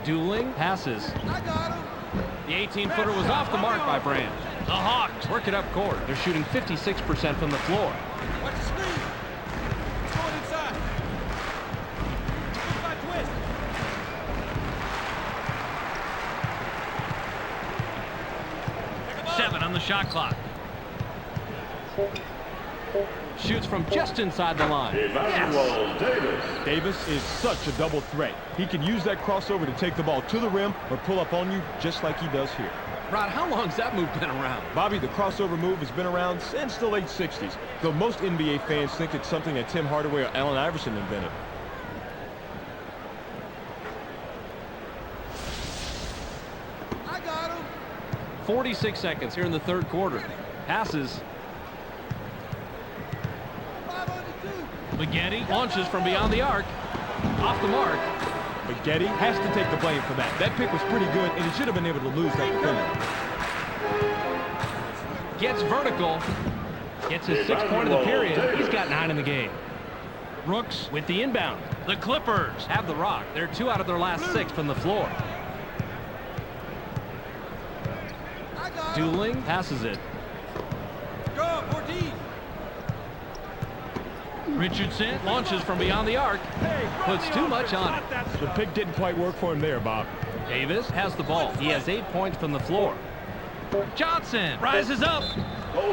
Dueling passes. I got him. The 18-footer was off the mark by Brand. The Hawks work it up court. They're shooting 56% from the floor. Watch the screen. It's going inside. Inside twist. Pick 'em up. 7 on the shot clock. Shoots from just inside the line. Emmanuel Davis. Davis is such a double threat. He can use that crossover to take the ball to the rim or pull up on you just like he does here. Rod, how long's that move been around? Bobby, the crossover move has been around since the late 60s, though most NBA fans think it's something that Tim Hardaway or Allen Iverson invented. I got him. 46 seconds here in the third quarter. Passes. 5-on-2. Maggette launches from beyond the arc. Off the mark. Maggette has to take the blame for that. That pick was pretty good, and he should have been able to lose that defender. Gets vertical. Gets his 6th point of the period. He's got 9 in the game. Brooks with the inbound. The Clippers have the rock. They're 2 out of their last 6 from the floor. I got him. Dueling passes it. Go, 14. Richardson launches from beyond the arc. Puts too much on it. The pick didn't quite work for him there, Bob. Davis has the ball. He has 8 points from the floor. Johnson rises up.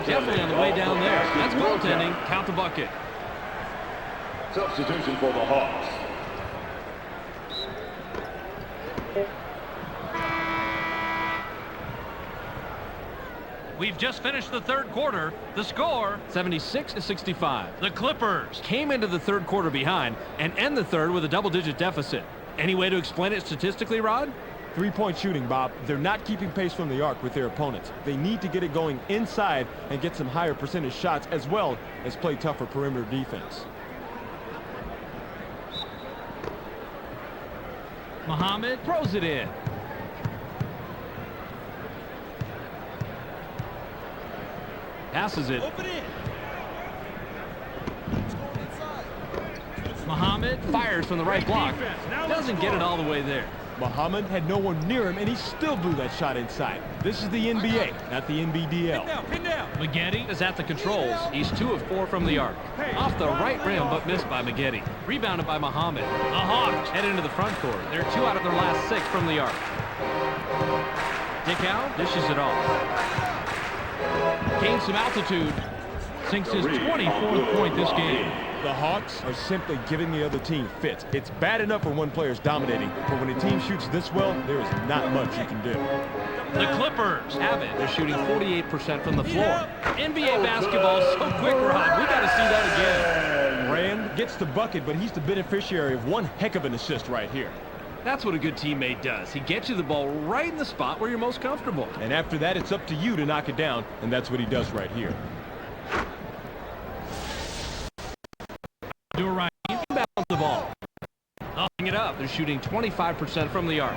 Definitely on the way down there. That's goaltending. Count the bucket. Substitution for the Hawks. We've just finished the third quarter. The score, 76-65. The Clippers came into the third quarter behind and end the third with a double-digit deficit. Any way to explain it statistically, Rod? Three-point shooting, Bob. They're not keeping pace from the arc with their opponents. They need to get it going inside and get some higher percentage shots as well as play tougher perimeter defense. Muhammad throws it in. Passes it. Open it. It's going inside. Muhammad fires from the right block. Doesn't get it all the way there. Muhammad had no one near him, and he still blew that shot inside. This is the NBA, not the NBDL. Pin down. Maggette is at the controls. He's 2 of 4 from the arc. Off the right rim, but missed by Maggette. Rebounded by Muhammad. The Hawks head into the front court. They're 2 out of their last 6 from the arc. Dickau dishes it off. Gains some altitude. Sinks his 24th point this game. The Hawks are simply giving the other team fits. It's bad enough when one player's dominating, but when a team shoots this well, there is not much you can do. The Clippers have it. They're shooting 48% from the floor. NBA basketball is so quick, Rob. We got to see that again. Rand gets the bucket, but he's the beneficiary of one heck of an assist right here. That's what a good teammate does. He gets you the ball right in the spot where you're most comfortable. And after that, it's up to you to knock it down, and that's what he does right here. Do right. Inbound the ball. Knocking it up. They're shooting 25% from the arc.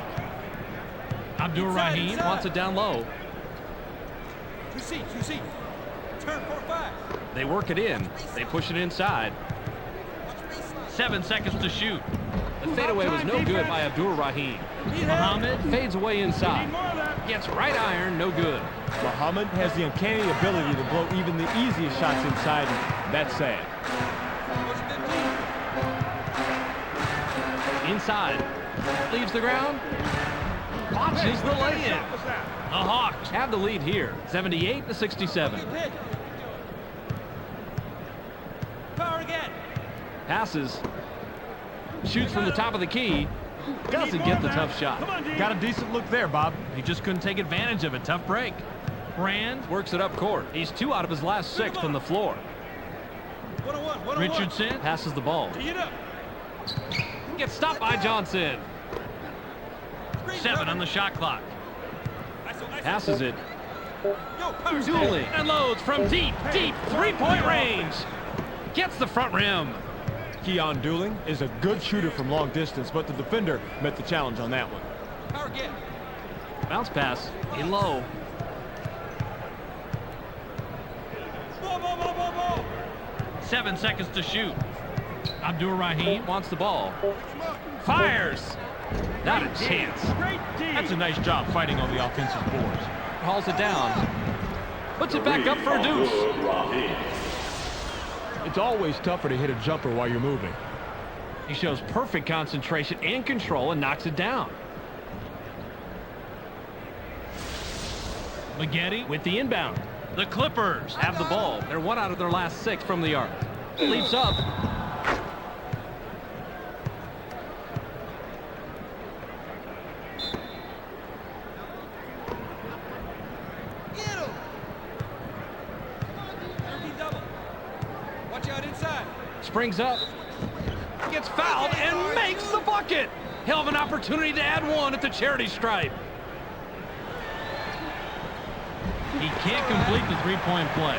Abdur Rahim wants it down low. 2 seat. Turn 4-5. They work it in. They push it inside. 7 seconds to shoot. The fadeaway was no good by Abdur Rahim. Muhammad fades away inside. Gets right iron, no good. Muhammad has the uncanny ability to blow even the easiest shots inside, and that's sad. Inside. Leaves the ground. Watches the lay-in. The Hawks have the lead here, 78-67. Power again. Passes. Shoots from the top of the key. Doesn't get the tough shot. Got a decent look there, Bob. He just couldn't take advantage of it. Tough break. Brand works it up court. He's 2 out of his last 6 from the floor. 1-on-1. Richardson passes the ball. Tee it up. Gets stopped by Johnson. 7 on the shot clock. Passes it. Dooley and loads from deep 3-point range. Gets the front rim. Keyon Dooling is a good shooter from long distance, but the defender met the challenge on that one. Power again. Bounce pass in low. Ball. 7 seconds to shoot. Abdur Rahim wants the ball. Fires. Not a chance. That's a nice job fighting on the offensive boards. Hauls it down. Puts it back up for a deuce. It's always tougher to hit a jumper while you're moving. He shows perfect concentration and control and knocks it down. Maggette with the inbound. The Clippers have the ball. They're 1 out of their last 6 from the arc. Leaps up. Springs up, gets fouled, and makes the bucket. He'll have an opportunity to add 1 at the charity stripe. He can't complete the 3-point play.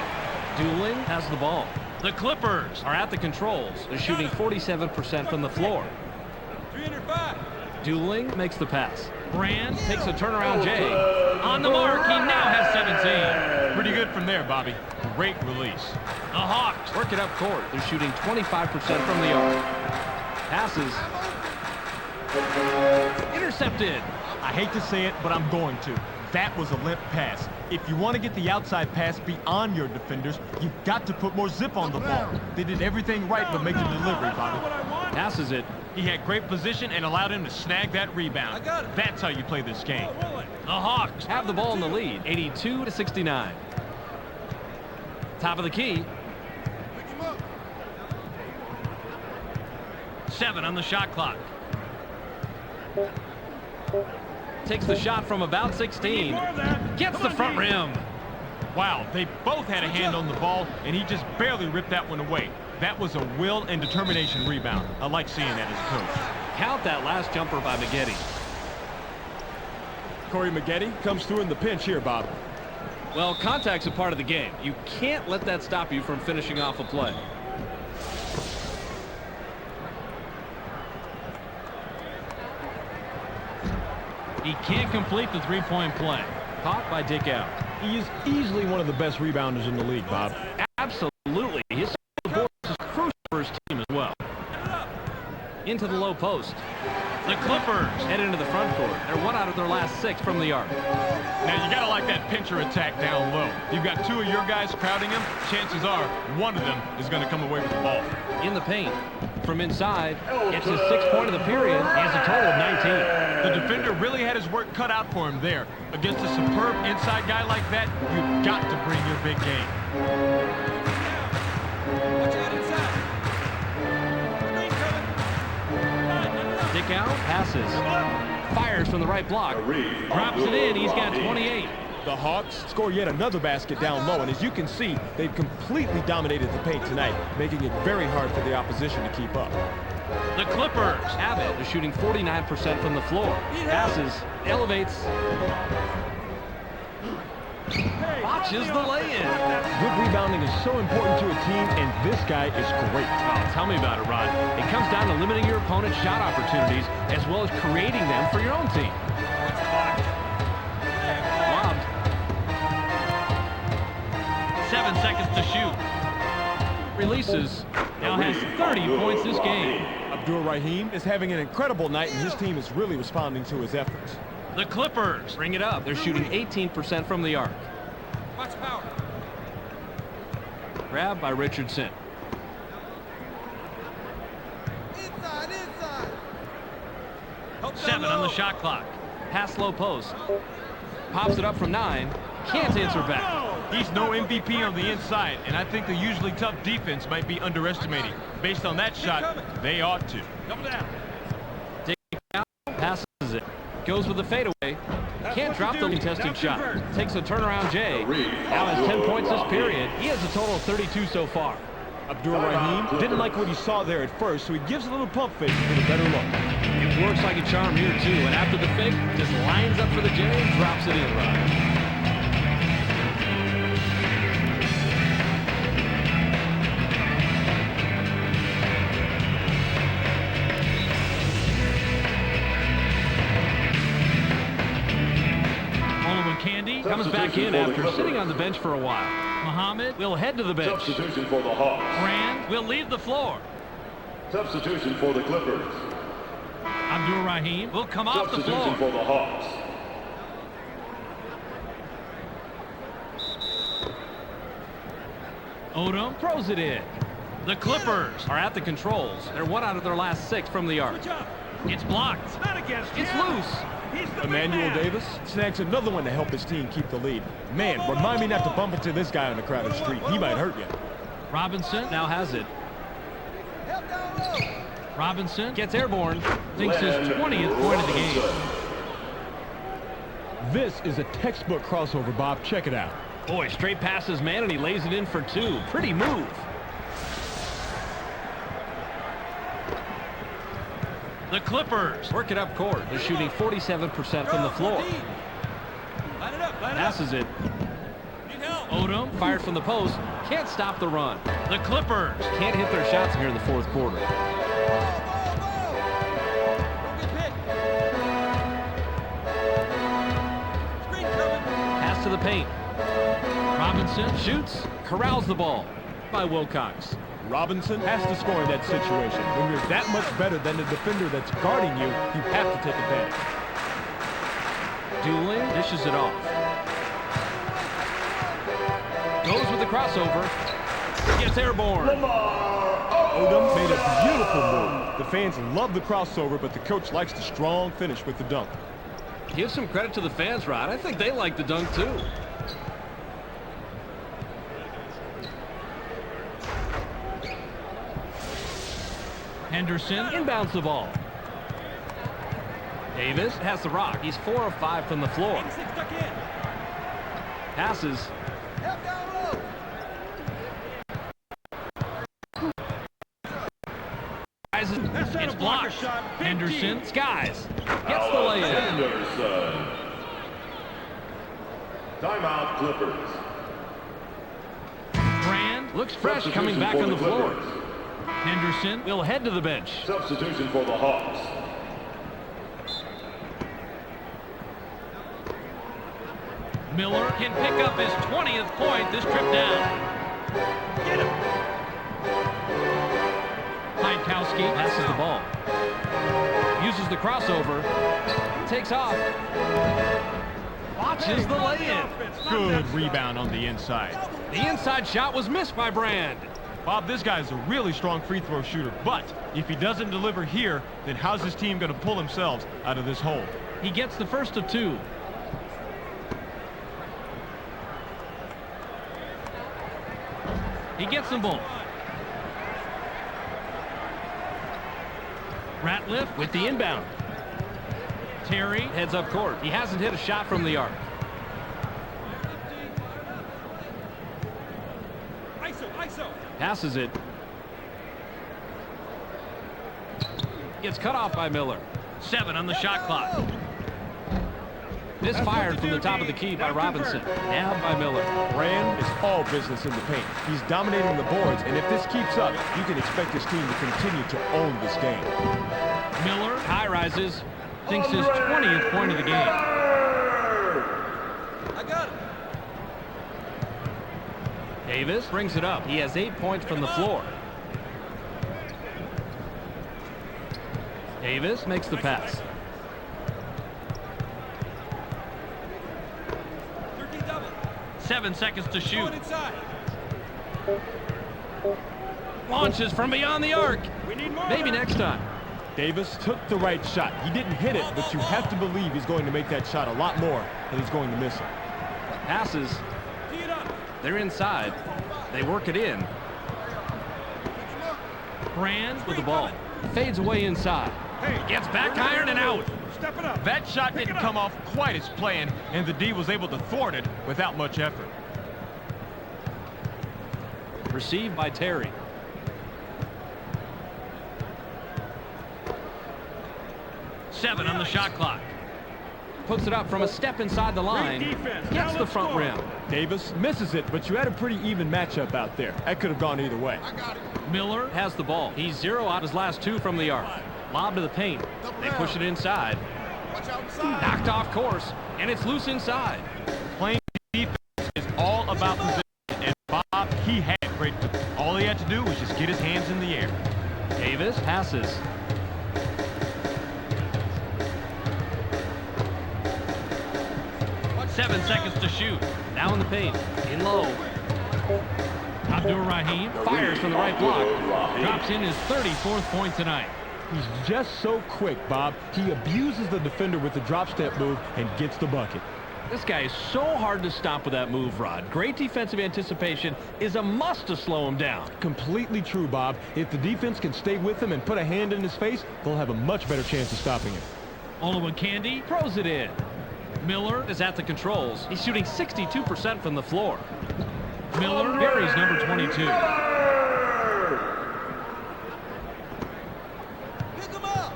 Dooling has the ball. The Clippers are at the controls. They're shooting 47% from the floor. 305. Dooling makes the pass. Brand takes a turnaround J. On the mark, he now has 17. Pretty good from there, Bobby. Great release. The Hawks work it up court. They're shooting 25% from the arc. Passes. Intercepted. I hate to say it, but I'm going to. That was a limp pass. If you want to get the outside pass beyond your defenders, you've got to put more zip on the ball. They did everything right but make the delivery, Bobby. Passes it. He had great position and allowed him to snag that rebound. I got it. That's how you play this game. The Hawks have the ball in the lead, 82-69. Top of the key. 7 on the shot clock. Takes the shot from about 16. Gets the front rim. Wow, they both had a hand on the ball, and he just barely ripped that one away. That was a will and determination rebound. I like seeing that as a coach. Count that last jumper by Maggette. Corey Maggette comes through in the pinch here, Bob. Well, contact's a part of the game. You can't let that stop you from finishing off a play. He can't complete the 3-point play. Caught by Dickau. He is easily one of the best rebounders in the league, Bob. Absolutely. His board is crucial for his team as well. Into the low post. The Clippers head into the front court. They're 1 out of their last 6 from the arc. Now, you got to like that pincher attack down low. You've got 2 of your guys crowding him. Chances are one of them is going to come away with the ball. In the paint. From inside. Gets his 6th point of the period. He has a total of 19. The defender really had his work cut out for him there. Against a superb inside guy like that, you've got to bring your big game. Watch out inside. Screen coming. Dick out. Passes. Fires from the right block. Drops it in. He's got 28. The Hawks score yet another basket down low, and as you can see, they've completely dominated the paint tonight, making it very hard for the opposition to keep up. The Clippers have it. They're shooting 49% from the floor. Passes. Elevates. Watches the lay-in. Good rebounding is so important to a team, and this guy is great. Oh, tell me about it, Rod. It comes down to limiting your opponent's shot opportunities as well as creating them for your own team. Lobbed. 7 seconds to shoot. Releases. Now has 30 points this game. Abdur-Rahim is having an incredible night, and his team is really responding to his efforts. The Clippers bring it up. They're shooting 18% from the arc. Watch power. Grabbed by Richardson. Help down 7 on the low. shot clock. Pass low post. Pops it up from 9. Can't answer back. He's no MVP on the inside, and I think the usually tough defense might be underestimating. Based on that shot, they ought to. Double down. Dick out. Passes it. Goes with the fadeaway. Can't drop the contested shot. Takes a turnaround Jay. Now has 10 points this period. He has a total of 32 so far. Abdur-Rahim didn't like what he saw there at first, so he gives a little pump fake to get a better look. It works like a charm here, too. And after the fake, just lines up for the J and drops it in, Rod. Candy comes back in after sitting on the bench for a while. Muhammad will head to the bench. Substitution for the Hawks. Brand will leave the floor. Substitution for the Clippers. Abdur-Rahim will come off the Substitution floor. for the Hawks. Odom throws it in. The Clippers are at the controls. They're 1 out of their last 6 from the arc. Good job. It's blocked. Not against It's you. loose. He's the Emmanuel big man. Davis snags another one to help his team keep the lead. Man, remind me not to bump into this guy on the crowded street. He might hurt you. Robinson now has it. Robinson gets airborne. Thinks his 20th point of the game. This is a textbook crossover, Bob. Check it out. Boy, straight passes, man, and he lays it in for 2. Pretty move. The Clippers work it up court. They're shooting 47% from the floor. Line it up. Line it up. Passes it. Need help. Odom fired from the post. Can't stop the run. The Clippers can't hit their shots here in the 4th quarter. Don't get hit. Screen coming. Pass to the paint. Robinson shoots. Corrals the ball by Wilcox. Robinson has to score in that situation. When you're that much better than the defender that's guarding you, you have to take advantage. Doolin dishes it off. Goes with the crossover. Gets airborne. Odom made a beautiful move. The fans love the crossover, but the coach likes the strong finish with the dunk. Give some credit to the fans, Rod. I think they like the dunk, too. Henderson inbounds the ball. Davis has the rock. He's 4 of 5 from the floor. 86 stuck in. Passes. Rises. It's blocked. Henderson skies. Gets the lay-in. Anderson. Timeout, Clippers. Brand looks fresh coming back on the floor. Henderson will head to the bench. Substitution for the Hawks. Miller can pick up his 20th point this trip down. Get him. Heitkowski passes the ball. Uses the crossover. Takes off. Watches the lay-in. Good rebound on the inside. The inside shot was missed by Brand. Bob, this guy's a really strong free throw shooter, but if he doesn't deliver here, then how's his team going to pull themselves out of this hole? He gets the first of two. He gets them both. Ratliff with the inbound. Terry heads up court. He hasn't hit a shot from the arc. ISO. Passes it. Gets cut off by Miller. 7 on the shot clock. Misfired from the top of the key by Robinson. Nabbed by Miller. Brand is all business in the paint. He's dominating the boards, and if this keeps up, you can expect his team to continue to own this game. Miller high rises. Thinks his 20th point of the game. I got it. Davis brings it up. He has 8 points from the floor. Davis makes the pass. 13 double. 7 seconds to shoot. Going inside. Launches from beyond the arc. We need more. Maybe next time. Davis took the right shot. He didn't hit it, but you have to believe he's going to make that shot a lot more than he's going to miss it. Passes. Tee it up. They're inside. They work it in. Brand with the ball. Fades away inside. Gets back iron and out. Step it up. That shot didn't come off quite as planned, and the D was able to thwart it without much effort. Received by Terry. Seven on the shot clock. Puts it up from a step inside the line. Gets the front rim. Davis misses it, but you had a pretty even matchup out there. That could have gone either way. Miller has the ball. He's 0 out his last 2 from the arc. Lob to the paint. They push it inside. Knocked off course, and it's loose inside. Playing defense is all about position, and Bob, he had great position. All he had to do was just get his hands in the air. Davis passes. Seven seconds to shoot. Now in the paint. In low. Abdur Rahim fires from the right block. Drops in his 34th point tonight. He's just so quick, Bob. He abuses the defender with the drop step move and gets the bucket. This guy is so hard to stop with that move, Rod. Great defensive anticipation is a must to slow him down. Completely true, Bob. If the defense can stay with him and put a hand in his face, they'll have a much better chance of stopping him. Olowokandi throws it in. Miller is at the controls. He's shooting 62% from the floor. Miller buries number 22. Pick him up.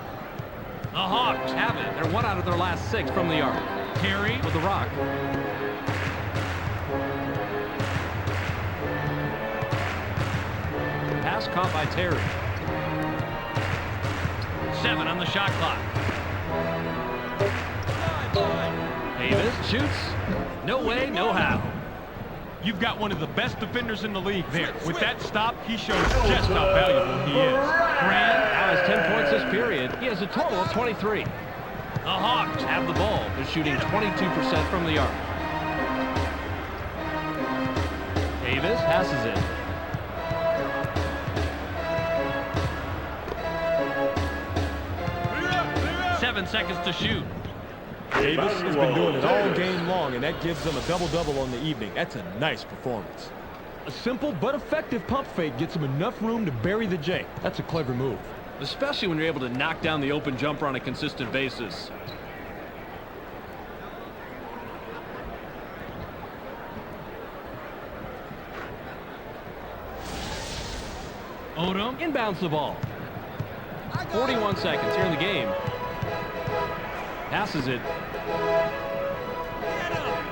The Hawks have it. They're 1 out of their last 6 from the arc. Terry with the rock. Pass caught by Terry. 7 on the shot clock. Davis shoots. No way, no how. You've got one of the best defenders in the league there. With that stop, he shows just how valuable he is. Brand now has 10 points this period. He has a total of 23. The Hawks have the ball. They're shooting 22% from the arc. Davis passes it. Clear up. 7 seconds to shoot. Davis has been doing it all game long, and that gives them a double-double on the evening. That's a nice performance. A simple but effective pump fake gets him enough room to bury the J. That's a clever move. Especially when you're able to knock down the open jumper on a consistent basis. Odom inbounds the ball. 41 seconds here in the game. Passes it. Get up.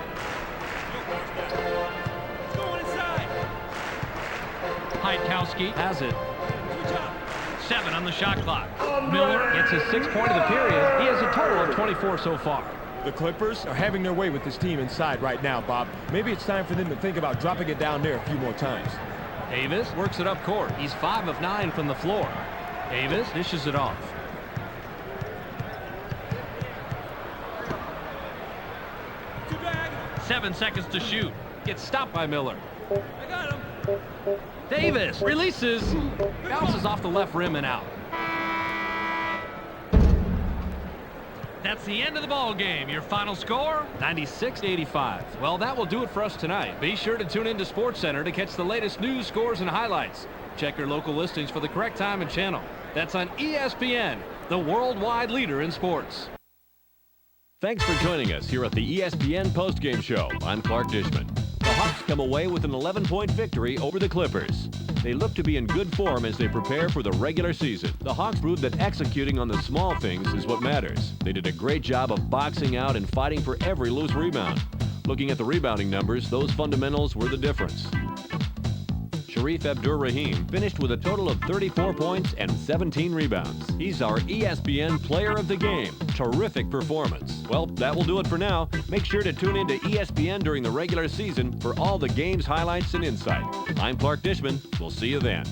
It's going inside. Heitkowski has it. Switch up. 7 on the shot clock. Miller gets his 6th point of the period. He has a total of 24 so far. The Clippers are having their way with this team inside right now, Bob. Maybe it's time for them to think about dropping it down there a few more times. Davis works it up court. He's 5 of 9 from the floor. Davis dishes it off. Too bad. 7 seconds to shoot. Gets stopped by Miller. I got him. Davis releases. Bounces off the left rim and out. That's the end of the ball game. Your final score, 96-85. Well, that will do it for us tonight. Be sure to tune into SportsCenter to catch the latest news, scores, and highlights. Check your local listings for the correct time and channel. That's on ESPN, the worldwide leader in sports. Thanks for joining us here at the ESPN postgame show. I'm Clark Dishman. The Hawks come away with an 11-point victory over the Clippers. They look to be in good form as they prepare for the regular season. The Hawks proved that executing on the small things is what matters. They did a great job of boxing out and fighting for every loose rebound. Looking at the rebounding numbers, those fundamentals were the difference. Sharif Abdur-Rahim finished with a total of 34 points and 17 rebounds. He's our ESPN Player of the Game. Terrific performance. Well, that will do it for now. Make sure to tune in to ESPN during the regular season for all the game's highlights and insight. I'm Clark Dishman. We'll see you then.